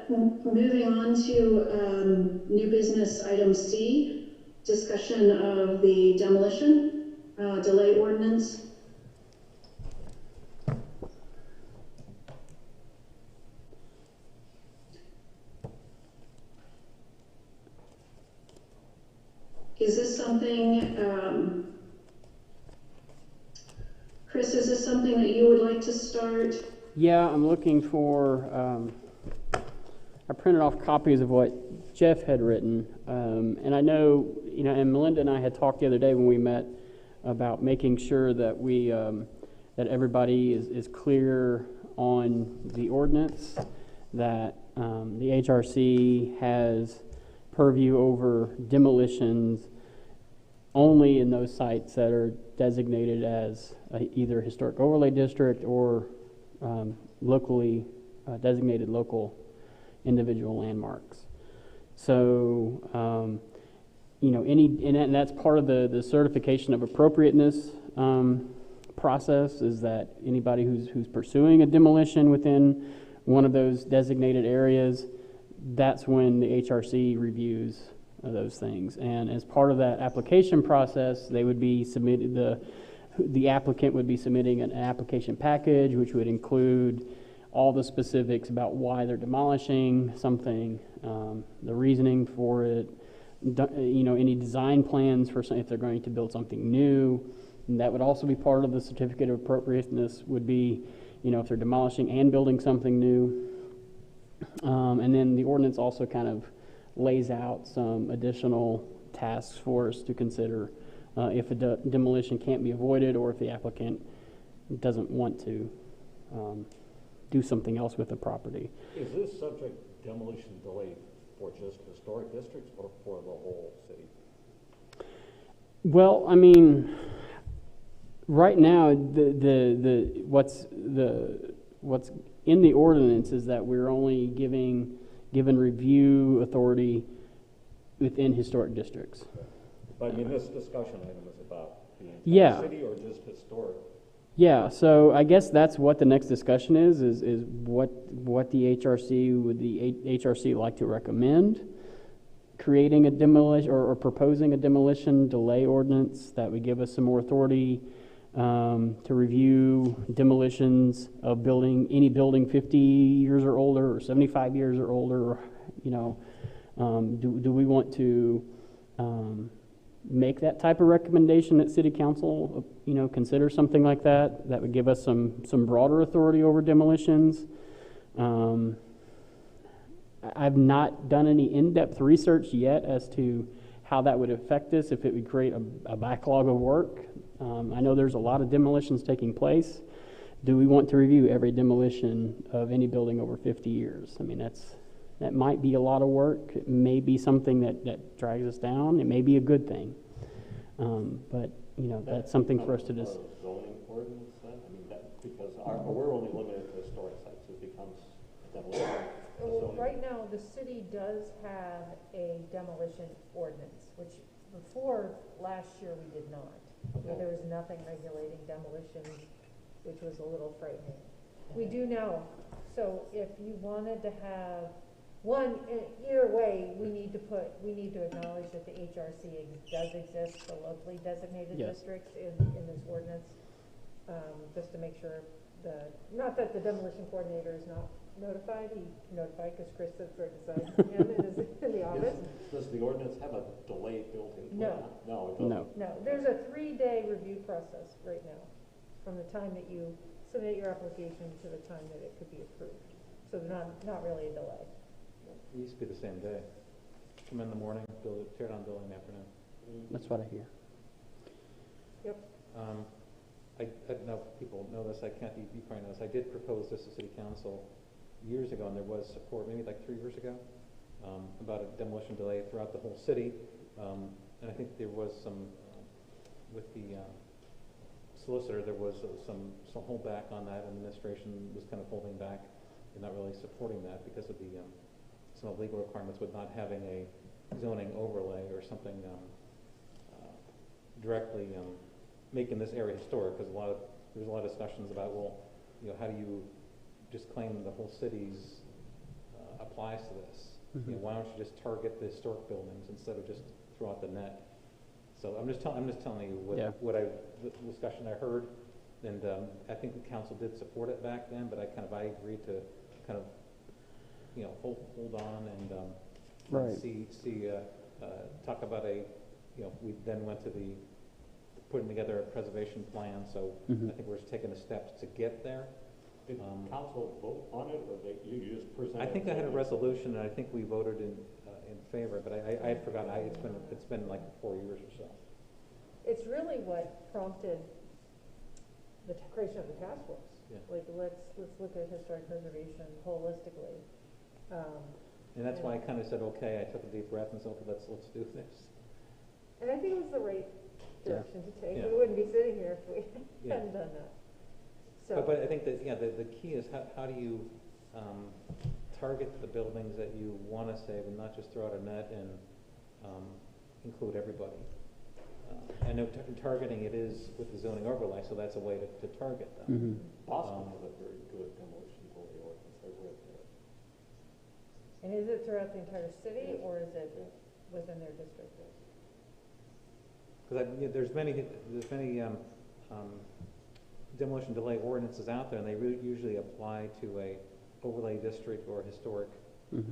Moving on to new business item C, discussion of the demolition delay ordinance. Is this something, Chris, is this something that you would like to start? Yeah, I'm looking for, I printed off copies of what Jeff had written. And I know, and Melinda and I had talked the other day when we met about making sure that that everybody is clear on the ordinance, that the HRC has purview over demolitions only in those sites that are designated as either historic overlay district or locally designated local individual landmarks. So, and that's part of the certification of appropriateness process, is that anybody who's pursuing a demolition within one of those designated areas, that's when the HRC reviews those things. And as part of that application process, they would be submitted, the applicant would be submitting an application package, which would include all the specifics about why they're demolishing something, the reasoning for it, any design plans for if they're going to build something new. And that would also be part of the certificate of appropriateness, would be, if they're demolishing and building something new. And then the ordinance also kind of lays out some additional tasks for us to consider if a demolition can't be avoided, or if the applicant doesn't want to do something else with the property. Is this subject demolition delay for just historic districts or for the whole city? Well, I mean, right now, what's in the ordinance is that we're only given review authority within historic districts. But I mean, this discussion item is about the entire city or just historic? Yeah, so I guess that's what the next discussion is what the HRC like to recommend, creating a demolition or proposing a demolition delay ordinance that would give us some more authority to review demolitions of any building 50 years or older, or 75 years or older. Do we want to make that type of recommendation that City Council, consider something like that would give us some broader authority over demolitions? I've not done any in-depth research yet as to how that would affect us, if it would create a backlog of work. I know there's a lot of demolitions taking place. Do we want to review every demolition of any building over 50 years? I mean, that might be a lot of work. It may be something that drags us down. It may be a good thing. But, that's something for us to just... Zoning ordinance then? I mean, because we're only limited to historic sites. It becomes a demolition. Well, right now, the city does have a demolition ordinance, which before last year we did not. Okay. There was nothing regulating demolition, which was a little frightening. We do now. So if you wanted to have either way, we need to acknowledge that the HRC does exist for locally designated districts in this ordinance, just to make sure not that the demolition coordinator is not notified. He notified because Chris sits right beside him in the office. Does the ordinance have a delay built into it? No. No, it doesn't. No, there's a 3-day review process right now, from the time that you submit your application to the time that it could be approved. So not really a delay. It used to be the same day. come in the morning, tear down building in the afternoon. That's what I hear. Yep. I don't know if people know this, Kathy, you probably know this, I did propose this to City Council years ago, and there was support, maybe like 3 years ago, about a demolition delay throughout the whole city. And I think there was some, with the solicitor, there was some holdback on that, and the administration was kind of holding back and not really supporting that because of the some of the legal requirements with not having a zoning overlay or something directly making this area historic, because there's a lot of discussions about, well, how do you just claim the whole city's applies to this? Why don't you just target the historic buildings instead of just throw out the net? So I'm just telling you the discussion I heard, and I think the council did support it back then, but I agreed to kind of hold on and talk about we then went to putting together a preservation plan. So I think we're just taking the steps to get there. Did council vote on it, or you just presented? I think I had a resolution, and I think we voted in favor, but I had forgotten. It's been like 4 years or so. It's really what prompted the creation of the task force. Yeah. Like, let's look at historic preservation holistically. And that's why I kind of said, okay, I took a deep breath and said, okay, let's do this. And I think it was the right direction to take. Yeah. We wouldn't be sitting here if we hadn't done that. So, but I think that the key is how do you target the buildings that you want to save and not just throw out a net and include everybody. I know targeting it is with the zoning overlay, so that's a way to target them. Boston has a very good demolition delay ordinance. I read that. and is it throughout the entire city, or is it within their district? Because there's many demolition delay ordinances out there, and they usually apply to a overlay district or a historic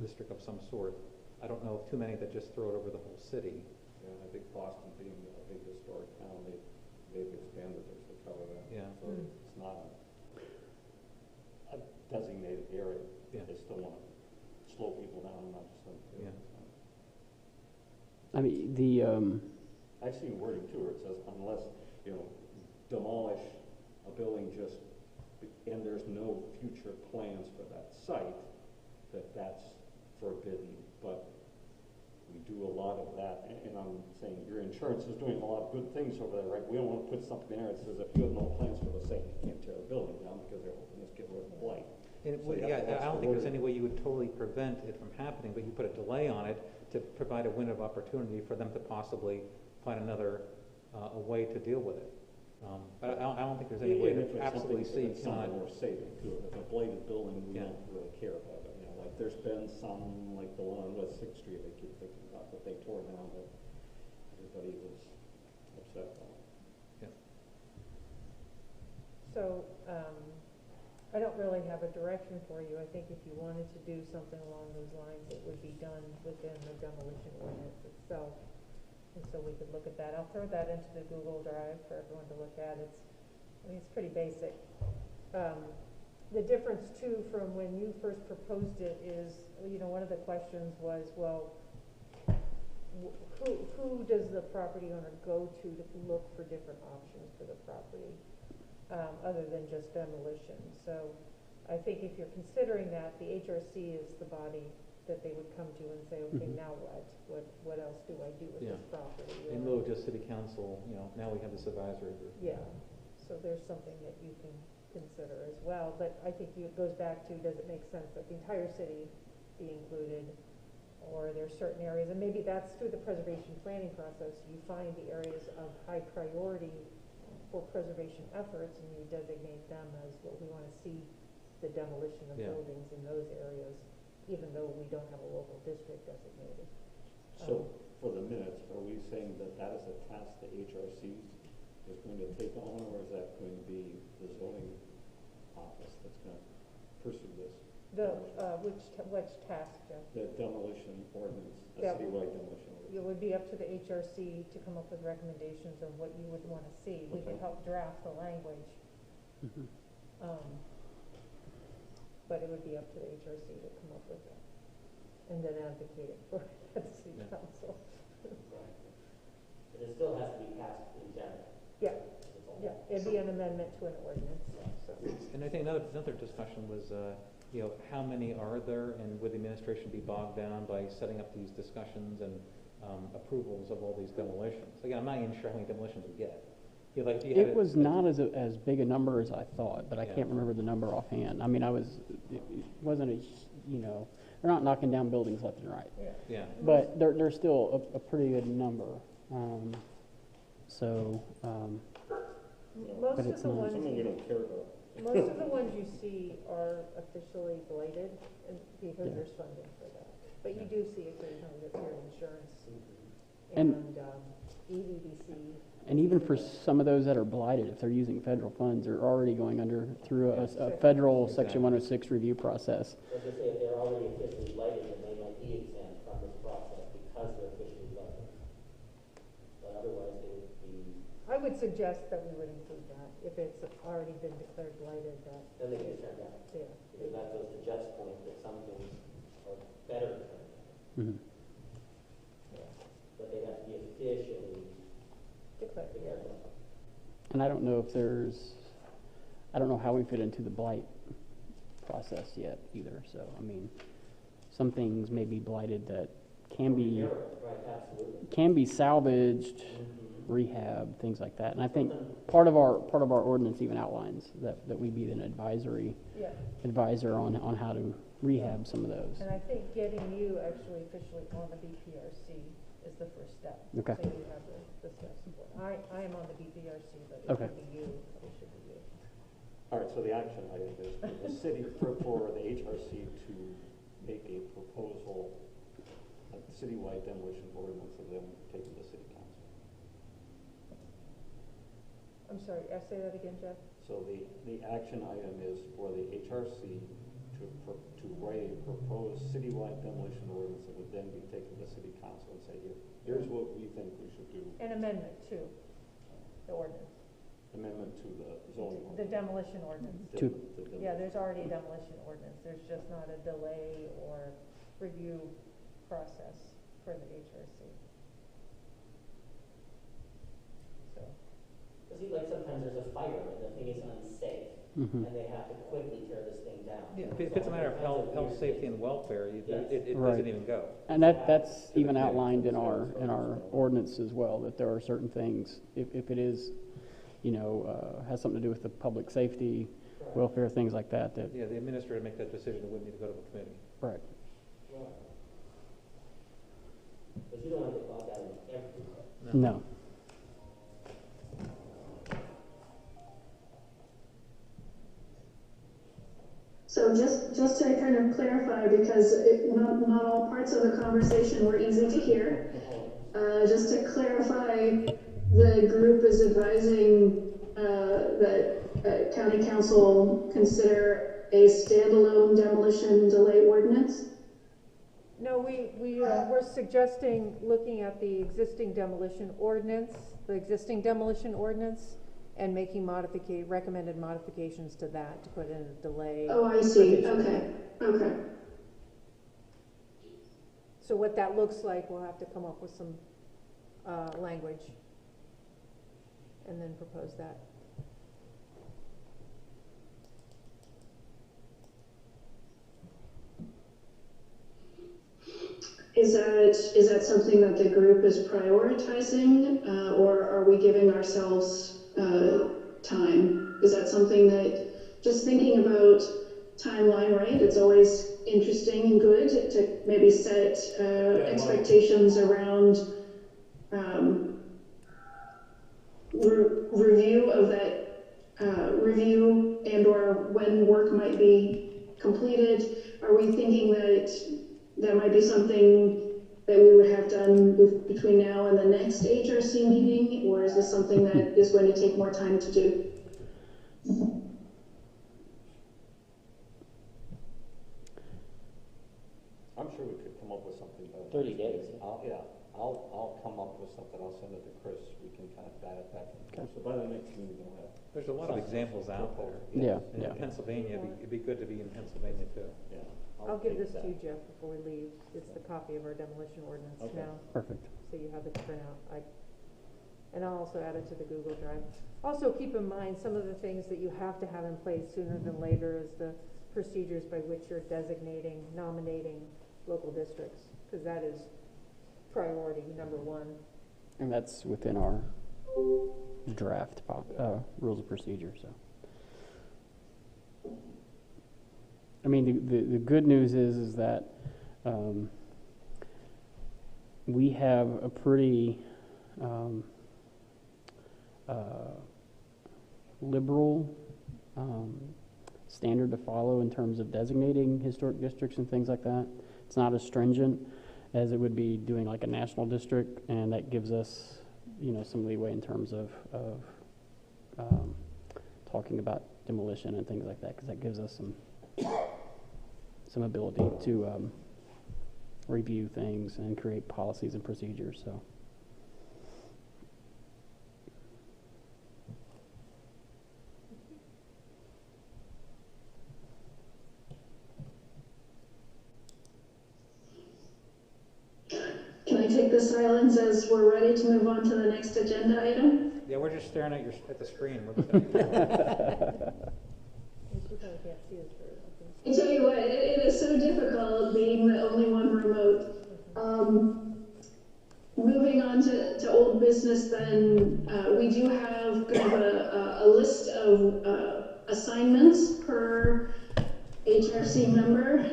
district of some sort. I don't know of too many that just throw it over the whole city. Yeah, I think Boston being a big historic town, they've expanded it to cover that. Yeah. So it's not a designated area. Yeah. They still want to slow people down and not just let them do it. I mean, I've seen wording too where it says unless, demolish a building and there's no future plans for that site, that's forbidden. But we do a lot of that, and I'm saying your insurance is doing a lot of good things over there, right? We don't want to put something there that says if you have no plans for the site, you can't tear the building down because they're hoping to get rid of the blight. I don't think there's any way you would totally prevent it from happening, but you put a delay on it to provide a window of opportunity for them to possibly find another a way to deal with it. But I don't think there's any way to absolutely say you cannot. Something we're saving too. If it's a blighted building, we don't really care about it. Like there's been some, like the one on West 6th Street, I keep thinking about that they tore down, but everybody was upset about it. Yeah. So, I don't really have a direction for you. I think if you wanted to do something along those lines, it would be done within the demolition ordinance itself. And so we could look at that. I'll throw that into the Google Drive for everyone to look at. It's pretty basic. The difference too from when you first proposed it is, one of the questions was, well, who does the property owner go to look for different options for the property, other than just demolition? So I think if you're considering that, the HRC is the body that they would come to and say, okay, now what else do I do with this property? In lieu of just city council, now we have this advisory group. Yeah, so there's something that you can consider as well. But I think it goes back to, does it make sense that the entire city be included, or there are certain areas, and maybe that's through the preservation planning process, you find the areas of high priority for preservation efforts and you designate them as what we want to see, the demolition of buildings in those areas, even though we don't have a local district designated. So for the minutes, are we saying that is a task the HRC is going to take on, or is that going to be the zoning office that's going to pursue this? Which task, Jeff? The demolition ordinance, a Yeah. citywide demolition ordinance. It would be up to the HRC to come up with recommendations of what you would want to see. We could Okay. help draft the language. But it would be up to the HRC to come up with it. and then advocating for it at the city council. But it still has to be passed in general. Yeah, yeah, it'd be an amendment to an ordinance, so. And I think another discussion was, how many are there, and would the administration be bogged down by setting up these discussions and approvals of all these demolitions? Again, I'm not even sure how many demolitions we get. It was not as big a number as I thought, but I Yeah. can't remember the number offhand. I mean, it wasn't they're not knocking down buildings left and right. Yeah. Yeah. But they're still a pretty good number. Most But of it's the not- ones, Something we don't care about. most of the ones you see are officially blighted, and because Yeah. there's funding for that. But you do see occasionally that through insurance And- and EVDC. And even for some of those that are blighted, if they're using federal funds, they're already going through a federal Section 106 review process. As I say, if they're already officially blighted, then they might be exempt from this process because they're officially blighted. But otherwise, they would be, I would suggest that we would include that, if it's already been declared blighted, that, then they get turned down. yeah. Because that goes to Jeff's point, that some things are better turned down. Mhm. But they have to be officially Declared, yeah. declared. And I don't know I don't know how we fit into the blight process yet either. So, I mean, some things may be blighted that can be Right, absolutely. salvaged, rehab, things like that. And I think part of our ordinance even outlines that we be an advisor on how to rehab some of those. And I think getting you actually officially on the BPRC is the first step. Okay. So you have the staff support. I am on the BPRC, but it Okay. should be you, it should be you. All right, so the action item is for the city, for the HRC to make a proposal, a citywide demolition ordinance, and then take it to city council. I'm sorry, say that again, Jeff? So the action item is for the HRC to write a proposed citywide demolition ordinance that would then be taken to city council and say, here's what we think we should do. An amendment to the ordinance, Amendment to the zoning the ordinance. demolition ordinance. Yeah, there's already a demolition ordinance. There's just not a delay or review process for the HRC. So, Because like sometimes there's a fire and the thing is unsafe, Mhm. and they have to quickly tear this thing down. Yeah, if it's a matter of health, safety, and welfare, it Right. doesn't even go. And that's even outlined in our ordinance as well, that there are certain things, if it is, has something to do with the public safety, welfare, things like that, Yeah, the administrator make that decision, it wouldn't need to go to a committee. right. Because you don't want to get bogged down in everything. No. So just to kind of clarify, because not all parts of the conversation were easy to hear, just to clarify, the group is advising that county council consider a standalone demolition delay ordinance. no, we're suggesting looking at the existing demolition ordinance, and making recommended modifications to that to put in a delay. Oh, I see, provision. okay. So what that looks like, we'll have to come up with some language and then propose that. Is that something that the group is prioritizing, or are we giving ourselves time? Is that something that, just thinking about timeline, right? It's always interesting and good to maybe set expectations around review of that review and or when work might be completed. Are we thinking that might be something that we would have done between now and the next HRC meeting, or is this something that is going to take more time to do? I'm sure we could come up with something by 30 days. I'll come up with something, I'll send it to Chris, we can kind of bat it back and forth. So by the next meeting, we'll have. There's a lot of examples out there. Yeah, And yeah. in Pennsylvania, it'd be good to be in Pennsylvania too. Yeah. I'll give take this that. to you, Jeff, before we leave. It's the copy of our demolition ordinance Okay. now, Perfect. so you have it to print out. And I'll also add it to the Google Drive. Also, keep in mind, some of the things that you have to have in place sooner than later is the procedures by which you're nominating local districts, because that is priority number one. And that's within our draft rules of procedure. So, I mean, the good news is that we have a pretty liberal standard to follow in terms of designating historic districts and things like that. It's not as stringent as it would be doing like a national district, and that gives us, some leeway in terms of talking about demolition and things like that, because that gives us some ability to review things and create policies and procedures. So. Can I take the silence as we're ready to move on to the next agenda item? Yeah, we're just staring at the screen. You probably can't see us very often. I tell you what, it is so difficult being the only one remote. Moving on to old business then, we do have kind of a list of assignments per HRC member,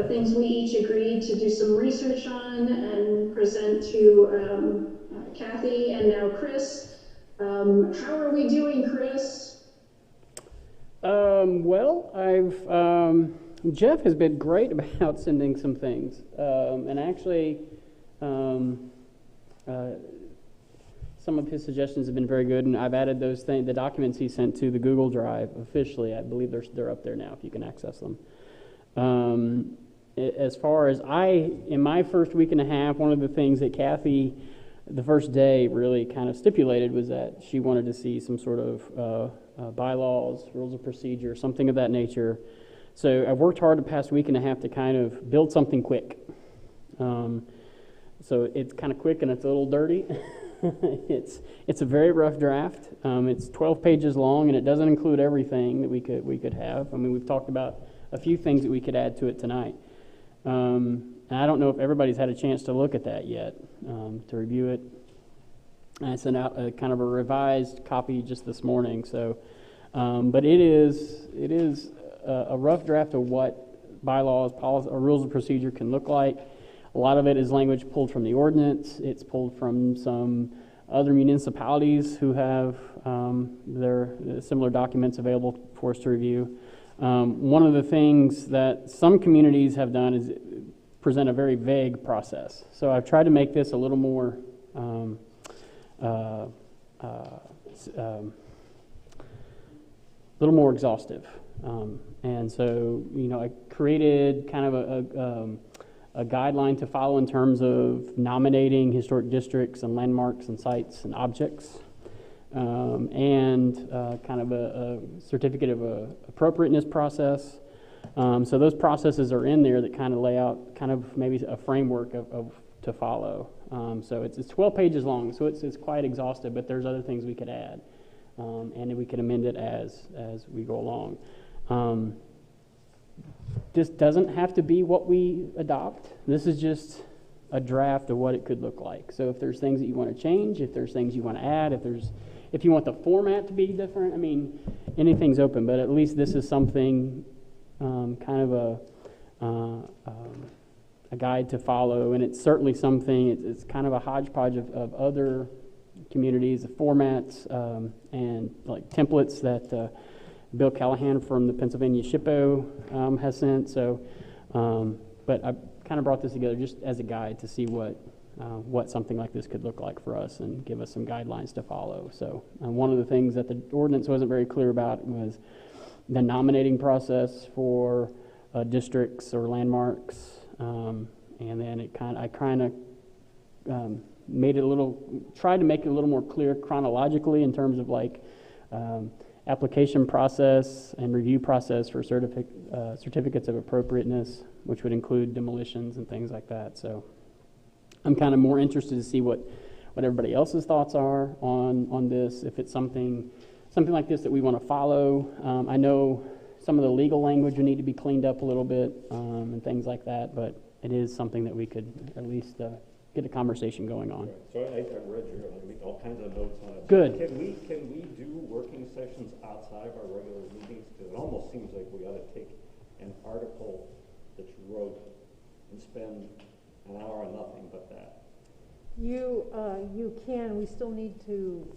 things we each agreed to do some research on and present to Kathy and now Chris. How are we doing, Chris? Well, Jeff has been great about sending some things, and actually, some of his suggestions have been very good, and I've added those the documents he sent to the Google Drive officially. I believe they're up there now if you can access them. As far as in my first week and a half, one of the things that Kathy, the first day, really kind of stipulated was that she wanted to see some sort of bylaws, rules of procedure, something of that nature. So I've worked hard the past week and a half to kind of build something quick. So it's kind of quick and it's a little dirty. It's a very rough draft. It's 12 pages long, and it doesn't include everything that we could have. I mean, we've talked about a few things that we could add to it tonight. And I don't know if everybody's had a chance to look at that yet, to review it. And I sent out a kind of a revised copy just this morning. So, but it is a rough draft of what bylaws, policy, or rules of procedure can look like. A lot of it is language pulled from the ordinance. It's pulled from some other municipalities who have their similar documents available for us to review. One of the things that some communities have done is present a very vague process. So I've tried to make this a little more exhaustive. And so, I created kind of a guideline to follow in terms of nominating historic districts and landmarks and sites and objects, and kind of a certificate of appropriateness process. So those processes are in there that kind of lay out kind of maybe a framework to follow. So it's 12 pages long, so it's quite exhaustive, but there's other things we could add, and then we could amend it as we go along. This doesn't have to be what we adopt. This is just a draft of what it could look like. So if there's things that you want to change, if there's things you want to add, if you want the format to be different, I mean, anything's open. But at least this is something, kind of a guide to follow, and it's certainly something. It's kind of a hodgepodge of other communities, of formats, and like templates that. Bill Callahan from the Pennsylvania SHPO has sent. So, but I kind of brought this together just as a guide to see what something like this could look like for us and give us some guidelines to follow. So, one of the things that the ordinance wasn't very clear about was the nominating process for districts or landmarks, and then I kind of tried to make it a little more clear chronologically in terms of like. application process and review process for certificates of appropriateness, which would include demolitions and things like that. So I'm kind of more interested to see what everybody else's thoughts are on this, if it's something like this that we want to follow. I know some of the legal language would need to be cleaned up a little bit and things like that, but it is something that we could at least get a conversation going on. Right. So I read your, I made all kinds of notes on it. Good. Can we do working sessions outside of our regular meetings? Because it almost seems like we ought to take an article that you wrote and spend an hour on nothing but that. You can, we still need to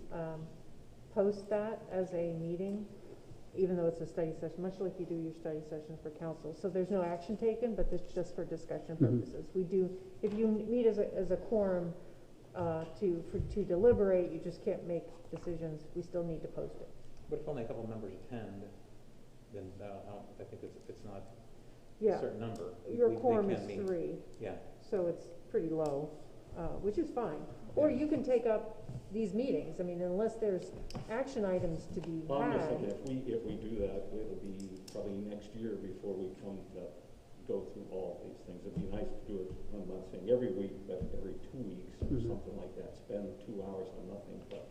post that as a meeting, even though it's a study session, much like you do your study sessions for council. So there's no action taken, but it's just for discussion purposes. We do, if you meet as a quorum to deliberate, you just can't make decisions. We still need to post it. But if only a couple of members attend, then I think it's not Yeah. a certain number. Your They quorum can is meet. 3, Yeah. so it's pretty low, which is fine. Or you can take up these meetings. I mean, unless there's action items to be Well, I'm just had. thinking if we do that, it'll be probably next year before we come to go through all these things. It'd be nice to do it, I'm not saying every week, but every 2 weeks or something like that. Spend 2 hours on nothing but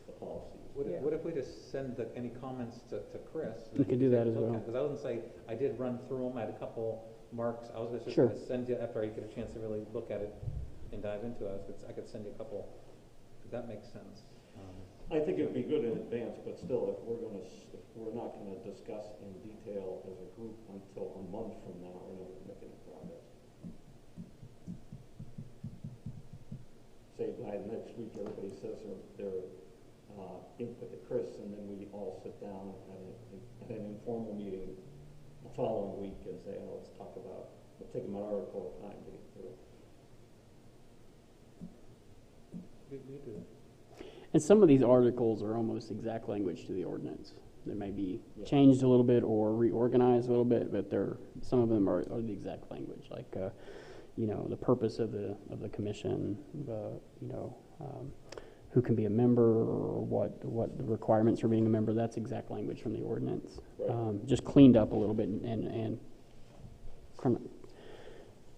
the policies. What if we just send any comments to Chris? We could do that as well. Because I wouldn't say, I did run through them, I had a couple marks. I was just Sure. going to send you, after I get a chance to really look at it and dive into it, I could send you a couple, if that makes sense. I think it'd be good in advance, but still, if we're not gonna discuss in detail as a group until a month from now, we're not gonna make any progress. Say by next week, everybody says their input to Chris, and then we all sit down at an informal meeting the following week and say, oh, let's talk about, we'll take them an article at a time to get through it. We do that. And some of these articles are almost exact language to the ordinance. They may be changed a little bit or reorganized a little bit, but some of them are the exact language. Like, the purpose of the commission, who can be a member, or what the requirements for being a member. That's exact language from the ordinance. Right. Just cleaned up a little bit and kind of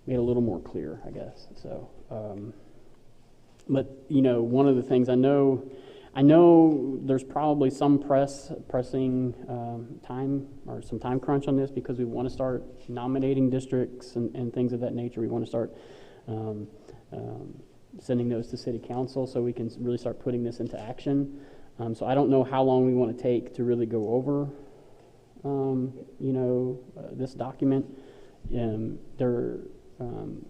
made it a little more clear, I guess. So. But, one of the things I know there's probably some pressing time or some time crunch on this, because we want to start nominating districts and things of that nature. We want to start sending those to city council so we can really start putting this into action. So I don't know how long we want to take to really go over, this document.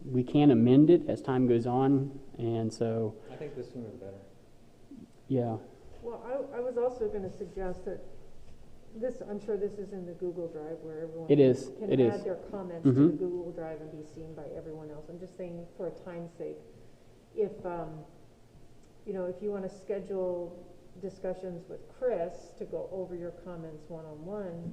We can amend it as time goes on, and so. I think the sooner the better. Yeah. Well, I was also going to suggest that I'm sure this is in the Google Drive where everyone It is. can It add is. their comments to the Google Drive and be seen by everyone else. I'm just saying, for a time's sake, if you want to schedule discussions with Chris to go over your comments one-on-one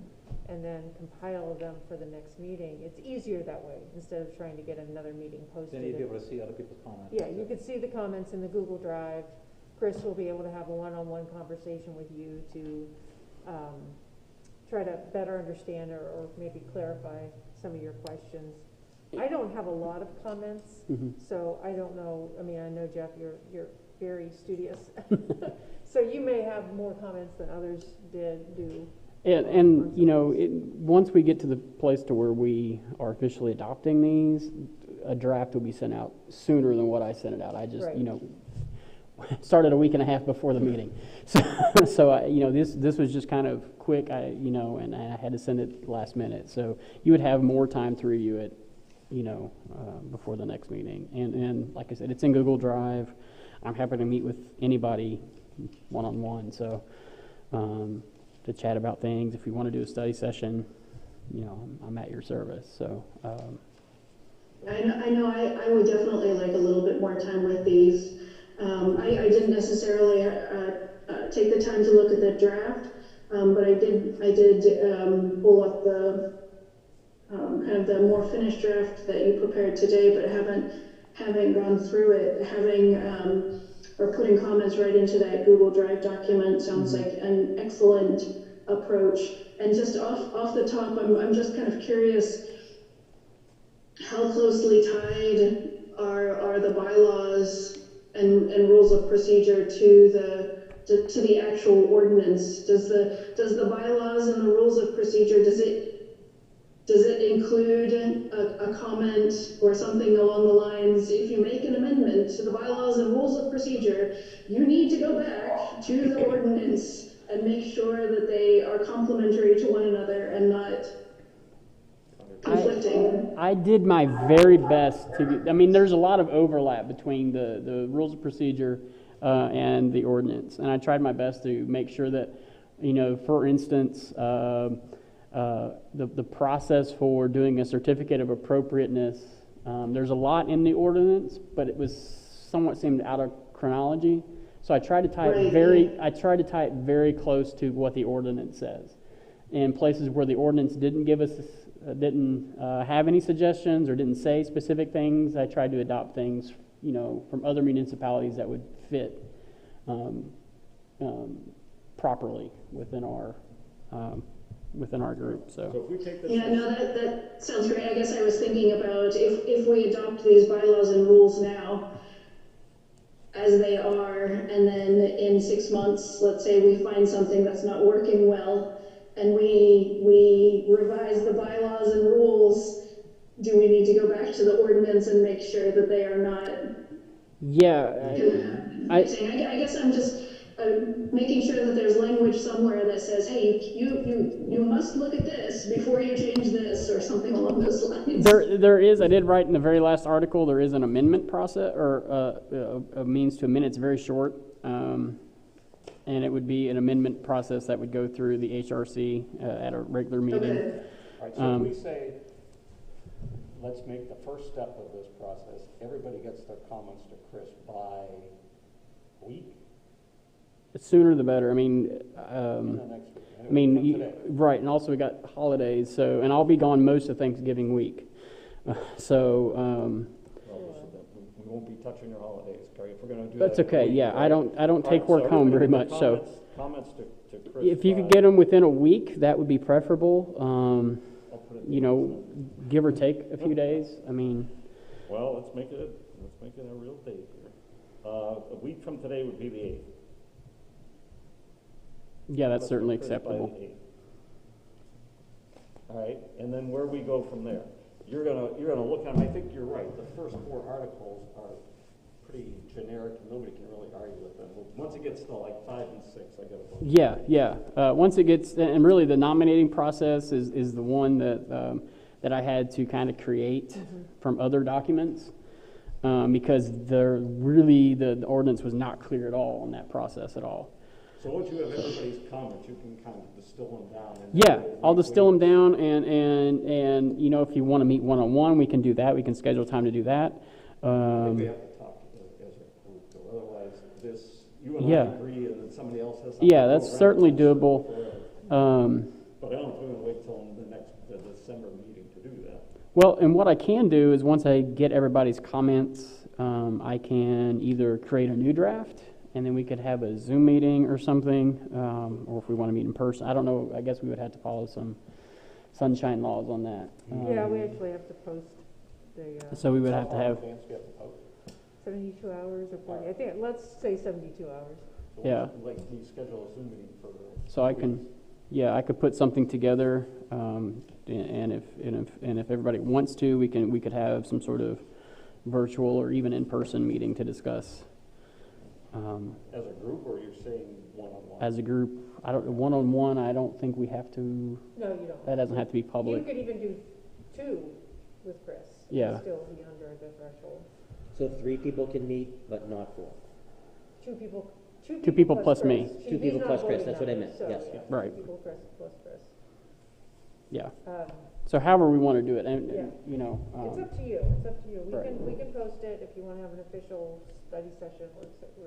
and then compile them for the next meeting, it's easier that way instead of trying to get another meeting posted. Then you'd be able to see other people's comments. Yeah, you could see the comments in the Google Drive. Chris will be able to have a one-on-one conversation with you to try to better understand or maybe clarify some of your questions. I don't have a lot of comments, so I don't know. I mean, I know, Jeff, you're very studious. So you may have more comments than others do. And once we get to the place to where we are officially adopting these, a draft will be sent out sooner than what I sent it out. I just, Right. Started a week and a half before the meeting. So this was just kind of quick, and I had to send it last minute. So you would have more time to review it, before the next meeting. And like I said, it's in Google Drive. I'm happy to meet with anybody one-on-one. So, to chat about things. If you want to do a study session, I'm at your service. So, I know I would definitely like a little bit more time with these. I didn't necessarily take the time to look at the draft, but I did pull up the kind of the more finished draft that you prepared today, but haven't gone through it. Or putting comments right into that Google Drive document sounds like an excellent approach. And just off the top, I'm just kind of curious, how closely tied are the bylaws and rules of procedure to the actual ordinance? Does the bylaws and the rules of procedure, does it include a comment or something along the lines, if you make an amendment to the bylaws and rules of procedure, you need to go back to the ordinance and make sure that they are complementary to one another and not conflicting? I did my very best to, I mean, there's a lot of overlap between the rules of procedure and the ordinance, and I tried my best to make sure that, you know, for instance, the process for doing a certificate of appropriateness, there's a lot in the ordinance, but it was somewhat seemed out of chronology. So I tried to tie it very close to what the ordinance says. In places where the ordinance didn't give us, didn't have any suggestions or didn't say specific things, I tried to adopt things, you know, from other municipalities that would fit properly within our group. So if we take this, yeah, no, that sounds great. I guess I was thinking about if we adopt these bylaws and rules now as they are, and then in 6 months, let's say we find something that's not working well, and we revise the bylaws and rules, do we need to go back to the ordinance and make sure that they are not? yeah, I guess I'm just making sure that there's language somewhere that says, hey, you must look at this before you change this, or something along those lines. there is. I did write in the very last article. There is an amendment process or a means to amend. It's very short, and it would be an amendment process that would go through the HRC at a regular meeting. Okay. all right, so if we say, let's make the first step of this process, everybody gets their comments to Chris by a week? The sooner the better. I mean, In the next week. I mean, Today. right, and also we got holidays, so, and I'll be gone most of Thanksgiving week. So, Well, we won't be touching your holidays, Gary, if we're going to do that's that. okay, yeah, I don't All take right, work so home very everybody much, get so. Comments to Chris. If you could by- get them within a week, that would be preferable, I'll put it in you the know, notes. give or take a few days, I mean, Well, let's make it a real date here. A week from today would be the 8th. yeah, that's Let's certainly do Chris by acceptable. the 8th. All right, and then where we go from there? You're gonna look at them. I think you're right. The first 4 articles are pretty generic, and nobody can really argue with them. Once it gets to like 5 and 6, I gotta vote. Yeah. Once it gets, and really the nominating process is the one that I had to kind of create from other documents, because the ordinance was not clear at all on that process at all. So once you have everybody's comments, you can kind of distill them down. And Yeah, I'll distill them down, and you know, if you want to meet one-on-one, we can do that. We can schedule time to do that. I think we have to talk as a group, though. Otherwise, you and I Yeah. agree, and then somebody else has something. Yeah, to that's go around certainly and doable. But I don't know if we're going to wait till the December meeting to do that. Well, and what I can do is once I get everybody's comments, I can either create a new draft, and then we could have a Zoom meeting or something, or if we want to meet in person. I don't know. I guess we would have to follow some sunshine laws on that. Yeah, we actually have to post the So we would have to How far in have, advance we have to post? 72 hours or 40, I think, let's say 72 hours. So Yeah. Like, we schedule a Zoom meeting for the. so I can, yeah, I could put something together, and if everybody wants to, we could have some sort of virtual or even in-person meeting to discuss. As a group, or you're saying one-on-one? As a group, one-on-one, I don't think we have to, No, you don't. that doesn't have to be You public. could even do 2 with Chris. Yeah. And still be under the threshold. So 3 people can meet, but not 4. 2 people. Two people plus me. Chris. 2 He's people not plus Chris, voting that's what I on meant, it, so, yes. yeah, Right. 2 people plus Chris. Yeah. Um, So however we want to do it, and, Yeah. you know. It's up to you, it's up to you. Right. We can post it if you want to have an official study session, work session.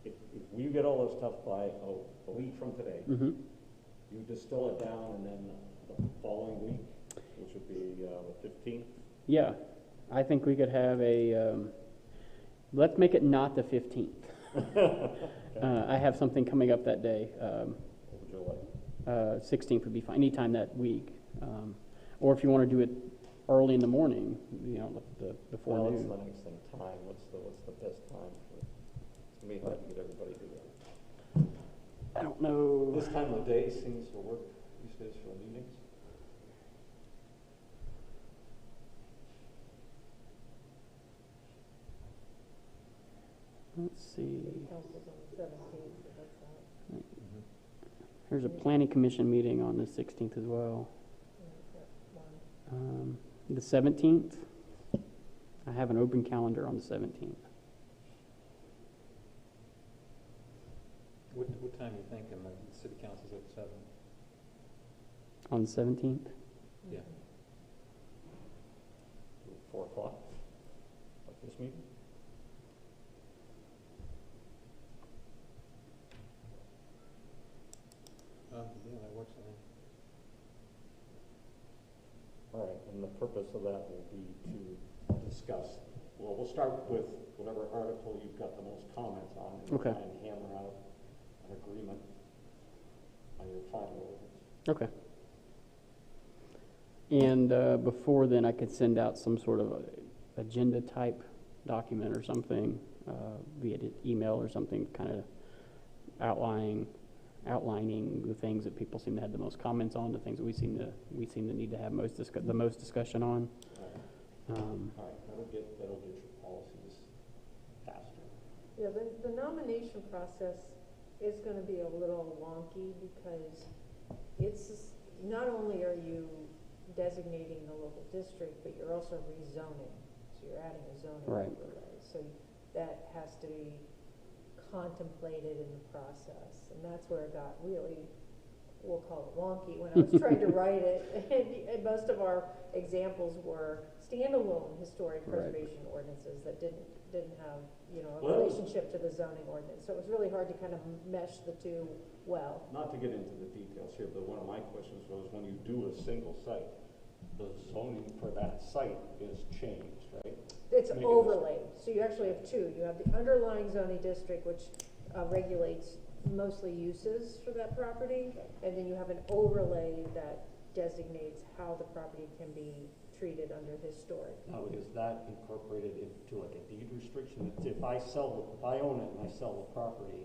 If we get all this stuff by a week from today, Mm-hmm. you distill it down, and then the following week, which would be the 15th, Yeah, I think we could have let's make it not the 15th. I have something coming up that day. What would you like? 16th would be fine, anytime that week. Or if you want to do it early in the morning, before Well, noon. that's the next thing, time. What's the best time for, it's gonna be hard to get everybody together. I don't know. This time of day seems to work these days for meetings. Let's see. Council's on the 17th, so that's not. There's a planning commission meeting on the 16th as well. The 17th, I have an open calendar on the 17th. What time are you thinking? The city council's at 7? On the 17th? Yeah. 4 o'clock, like this meeting? Yeah, that works for me. All right, and the purpose of that will be to discuss, well, we'll start with whatever article you've got the most comments on, and Okay. try and hammer out an agreement on your final ordinance. Okay. And before then, I could send out some sort of agenda type document or something via email or something, kind of outlining the things that people seem to have the most comments on, the things that we seem to need to have the most discussion on. All right, that'll get your policies faster. Yeah, the nomination process is going to be a little wonky because it's not only are you designating the local district, but you're also rezoning. So you're adding a zoning Right. overlay. So that has to be contemplated in the process, and that's where it got really, we'll call it wonky when I was trying to write it. And most of our examples were standalone historic Right. preservation ordinances that didn't have, a Well, relationship to the zoning ordinance. So it was really hard to kind of mesh the two well. Not to get into the details here, but one of my questions was, when you do a single site, the zoning for that site is changed, right? It's Maybe overlaid, so you actually have two. You have the underlying zoning district, which regulates mostly uses for that property, and then you have an overlay that designates how the property can be treated under historic. Now, is that incorporated into like a deed restriction? If I own it and I sell the property,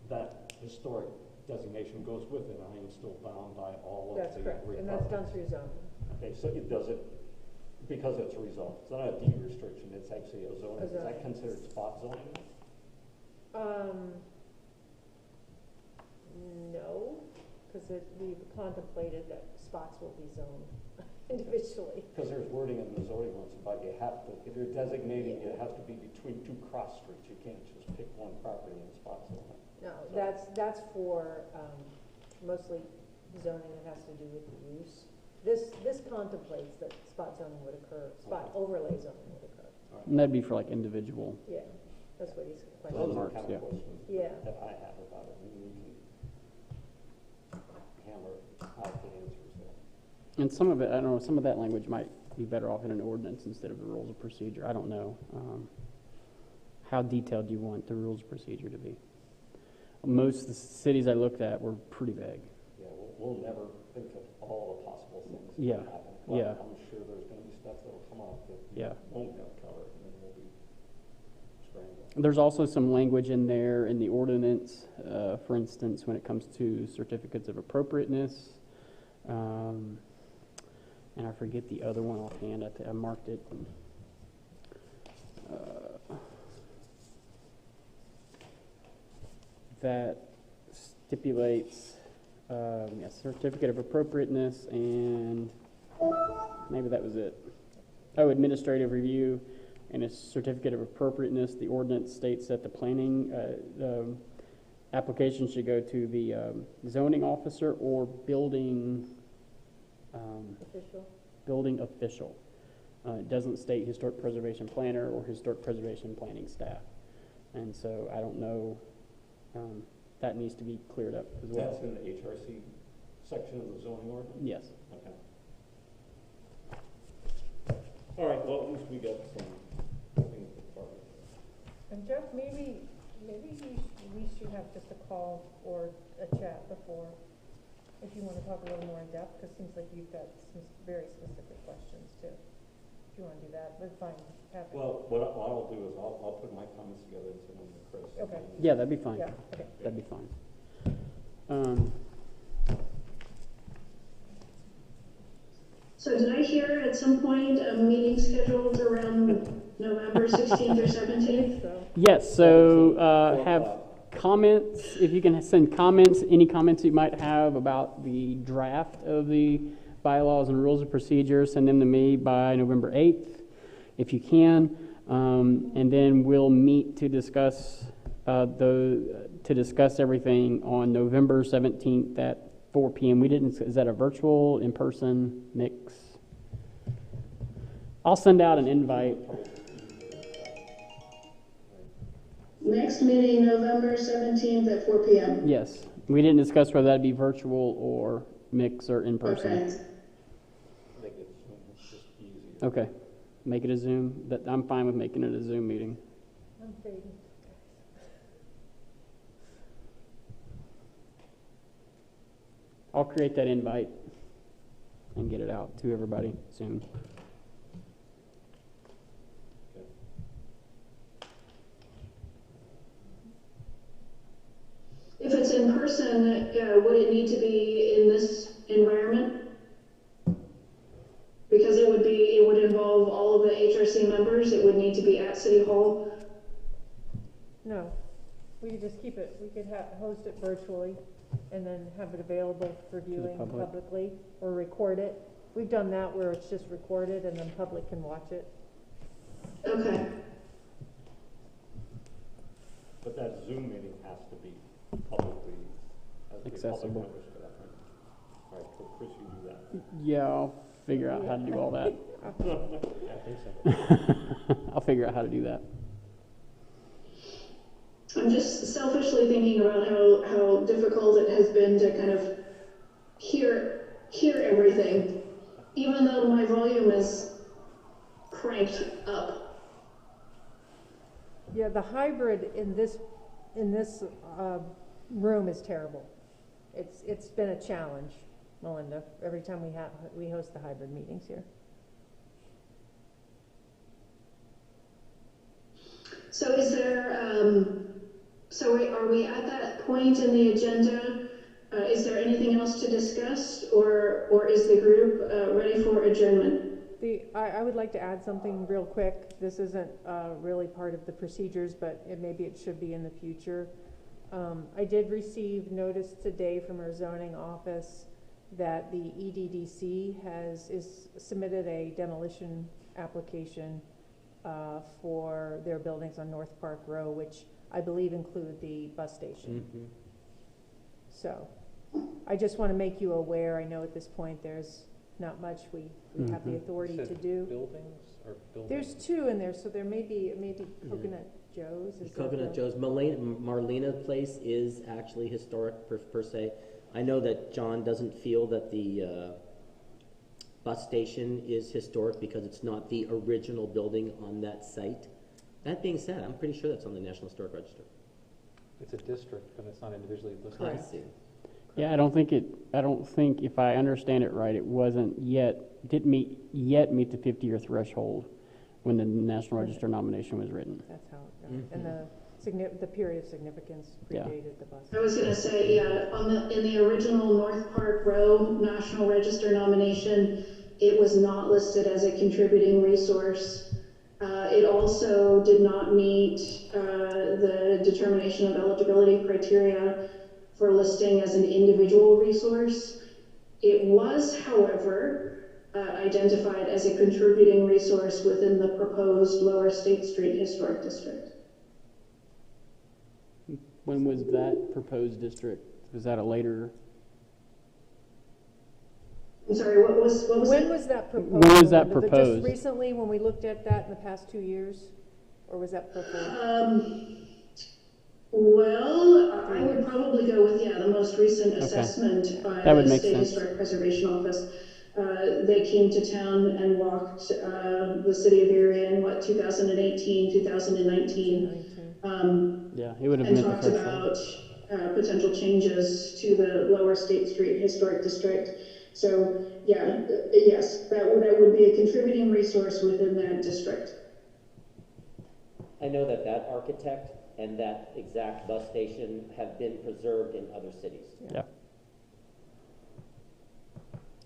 that historic designation goes with it, I am still bound by all of the That's correct, and that's done through zoning. Okay, so it does it, because it's rezoned, it's not a deed restriction, it's actually a zoning. Is that zoning. considered spot zoning? No, because we've contemplated that spots will be zoned individually. Because there's wording in the zoning ones about you have to, if you're designating, it has to be between 2 cross streets. You can't just pick one property and spot zone it. No, So- that's for mostly zoning that has to do with the use. This contemplates that spot zoning would occur, spot overlay zoning would occur. All right. And that'd be for like individual. Yeah, that's what he's Those questioning. are the kind yeah. of questions Yeah. that I have about it, and we can hammer out the answers there. And some of it, I don't know, some of that language might be better off in an ordinance instead of the rules of procedure. I don't know. How detailed do you want the rules of procedure to be? Most of the cities I looked at were pretty vague. Yeah, we'll never think of all the possible things that Yeah, can happen. yeah. I'm sure there's going to be stuff that'll come up that Yeah. won't have covered, and then we'll be scrambling. There's also some language in there in the ordinance, for instance, when it comes to certificates of appropriateness. And I forget the other one offhand. I marked it. That stipulates a certificate of appropriateness, and maybe that was it. Oh, administrative review and a certificate of appropriateness. The ordinance states that the planning application should go to the zoning officer or building official. It doesn't state historic preservation planner or historic preservation planning staff. And so I don't know, that needs to be cleared up as well. That's in the HRC section of the zoning ordinance? Yes. Okay. All right, well, at least we got some things to start with. And Jeff, maybe Maybe we should have just a call or a chat before, if you want to talk a little more in depth, because it seems like you've got some very specific questions too. If you want to do that, but fine, happy. Well, what I'll do is I'll put my comments together and send them to Chris. Okay. Yeah, that'd be fine. Yeah, okay. That'd be fine. So did I hear at some point a meeting scheduled around November 16th or 17th? So, Yes, so have comments, if you can send comments, any comments you might have about the draft of the bylaws and rules of procedure, send them to me by November 8th, if you can. And then we'll meet to discuss everything on November 17th at 4 p.m. Is that a virtual, in-person mix? I'll send out an invite. Next meeting, November 17th at 4 p.m. Yes, we didn't discuss whether that'd be virtual or mix or in-person. Okay. Make it just easier. Okay, make it a Zoom. I'm fine with making it a Zoom meeting. I'm fading. I'll create that invite and get it out to everybody soon. If it's in person, would it need to be in this environment? Because it would involve all of the HRC members. It would need to be at City Hall. No, we could just keep it, we could host it virtually and then have it available for viewing public. publicly or record it. We've done that where it's just recorded and then public can watch it. Okay. But that Zoom meeting has to be publicly Accessible. Public members for that, right? All right, so Chris, you do that. Yeah, I'll figure out how to do all that. I think so. I'll figure out how to do that. I'm just selfishly thinking about how difficult it has been to kind of hear everything, even though my volume is cranked up. Yeah, the hybrid in this room is terrible. It's been a challenge, Melinda, every time we host the hybrid meetings here. So is there, are we at that point in the agenda? Is there anything else to discuss, or is the group ready for adjournment? I would like to add something real quick. This isn't really part of the procedures, but maybe it should be in the future. I did receive notice today from our zoning office that the EDDC has submitted a demolition application for their buildings on North Park Row, which I believe include the bus station. Mm-hmm. So I just want to make you aware. I know at this point there's not much we have the authority to do. Buildings or buildings? There's two in there, so there may be Coconut Joe's. Is that Coconut the- Joe's. Marlena Place is actually historic per se. I know that John doesn't feel that the bus station is historic because it's not the original building on that site. That being said, I'm pretty sure that's on the National Historic Register. It's a district, but it's not individually listed. I Correct. see. Yeah, I don't think if I understand it right, didn't meet the 50-year threshold when the National Register nomination was written. That's how it goes. And the period of significance Yeah. predated the bus. I was going to say, yeah, in the original North Park Row National Register nomination, it was not listed as a contributing resource. It also did not meet the determination of eligibility criteria for listing as an individual resource. It was, however, identified as a contributing resource within the proposed Lower State Street Historic District. When was that proposed district? Was that a later? I'm sorry, what was When it? was that proposed? When was that Melinda? proposed? Just recently, when we looked at that in the past 2 years? Or was that before? Well, I would probably go with, the most recent Okay. assessment by That would the make State sense. Historic Preservation Office. They came to town and walked the city of Erie in, 2018, 2019. Yeah, he would have and been at talked the first one. about potential changes to the Lower State Street Historic District. So, yeah, yes, that would be a contributing resource within that district. I know that that architect and that exact bus station have been preserved in other cities. Yeah.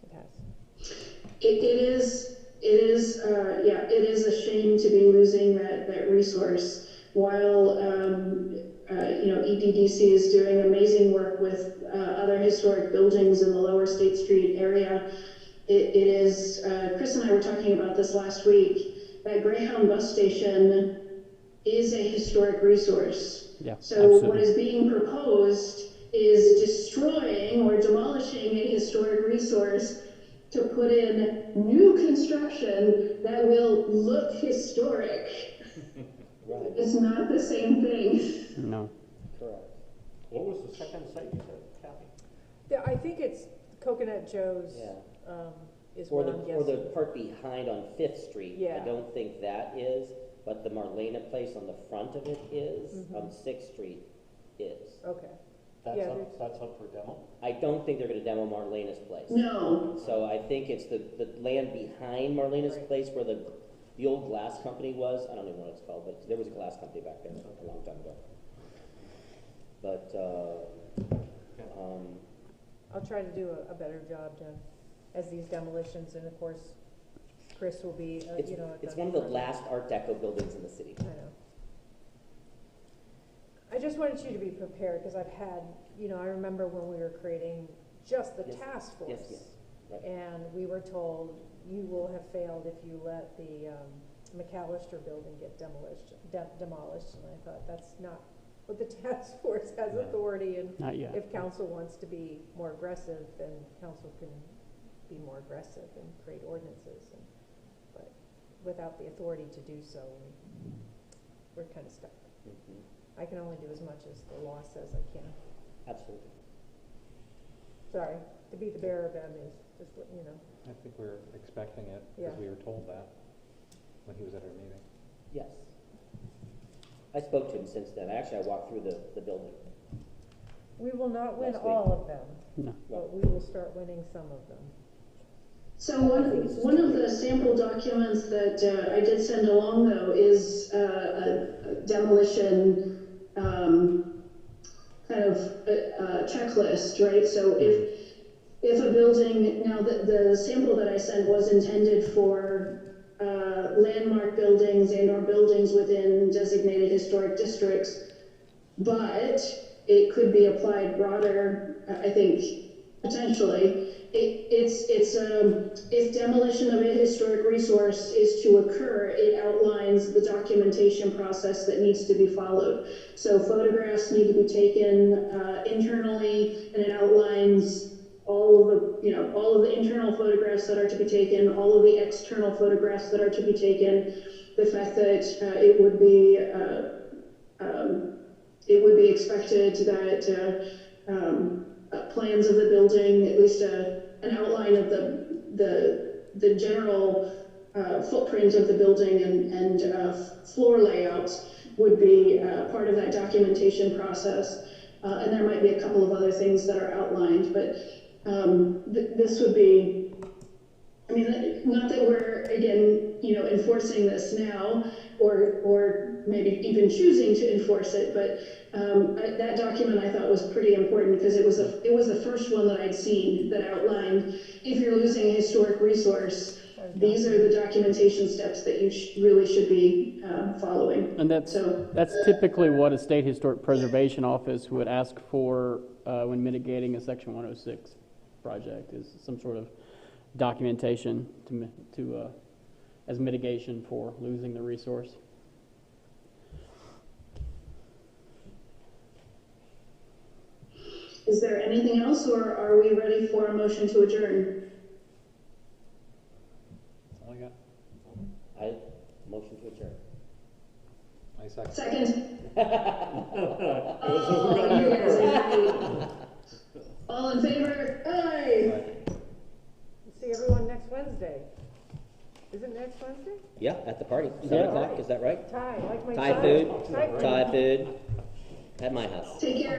It has. It is a shame to be losing that resource while, EDDC is doing amazing work with other historic buildings in the Lower State Street area. It is, Chris and I were talking about this last week, that Greyhound bus station is a historic resource. Yeah, so absolutely. What is being proposed is destroying or demolishing a historic resource to put in new construction that will look historic. Right. It's not the same thing. No. Correct. What was the second site you said, Kathy? Yeah, I think it's Coconut Joe's, Yeah. is Or what the, I'm or the guessing. part behind on Fifth Street. Yeah. I don't think that is, but the Marlena place on the front of it is, Mhm. on Sixth Street is. Okay. That's Yeah, up, that's up for demo? I don't think they're gonna demo Marlena's place. No. So I think it's the land behind Marlena's Right. place where the old glass company was. I don't even know what it's called, but there was a glass company back there a long time ago. But, I'll try to do a better job to, as these demolitions, and of course, Chris will be, it's, you know. at it's one of the front. last Art Deco buildings in the city. I know. I just wanted you to be prepared, because I've had, I remember when we were creating just the Yes. task force. Yes, right. And we were told, you will have failed if you let the McAllister building get demolished. And I thought, that's not what the task force has No. authority, and Not yet. if council wants to be more aggressive, then council can be more aggressive and create ordinances. But without the authority to do so, we're kind of stuck. Mhm. I can only do as much as the law says I can. Absolutely. Sorry, to be the bearer of bad news, just, I think we were expecting it, Yeah. because we were told that when he was at our meeting. Yes. I spoke to him since then. Actually, I walked through the building. we will not win Last week. all of them, No. but we will start winning some of them. So one of the sample documents that I did send along, though, is a demolition kind of checklist, right? So if a building, now the sample that I sent was intended for landmark buildings and or buildings within designated historic districts, but it could be applied broader, I think, potentially. If demolition of a historic resource is to occur, it outlines the documentation process that needs to be followed. So photographs need to be taken internally, and it outlines all of the internal photographs that are to be taken, all of the external photographs that are to be taken, the fact that it would be expected that plans of the building, at least an outline of the general footprint of the building and floor layouts would be part of that documentation process. And there might be a couple of other things that are outlined, but this would be, not that we're, again, enforcing this now, or maybe even choosing to enforce it, but that document I thought was pretty important because it was the first one that I'd seen that outlined, if you're losing a historic resource, these are the documentation steps that you really should be following. And that's typically what a state historic preservation office would ask for when mitigating a Section 106 project, is some sort of documentation to as mitigation for losing the resource. Is there anything else, or are we ready for a motion to adjourn? That's all I got. I motion to adjourn. I second. Second. Oh, You guys are great. All in favor? Aye. Right. See everyone next Wednesday. Is it next Wednesday? Yeah, at the party, 7 o'clock, is that right? Thai, like my Thai son. food, Thai food, at my house. Take care.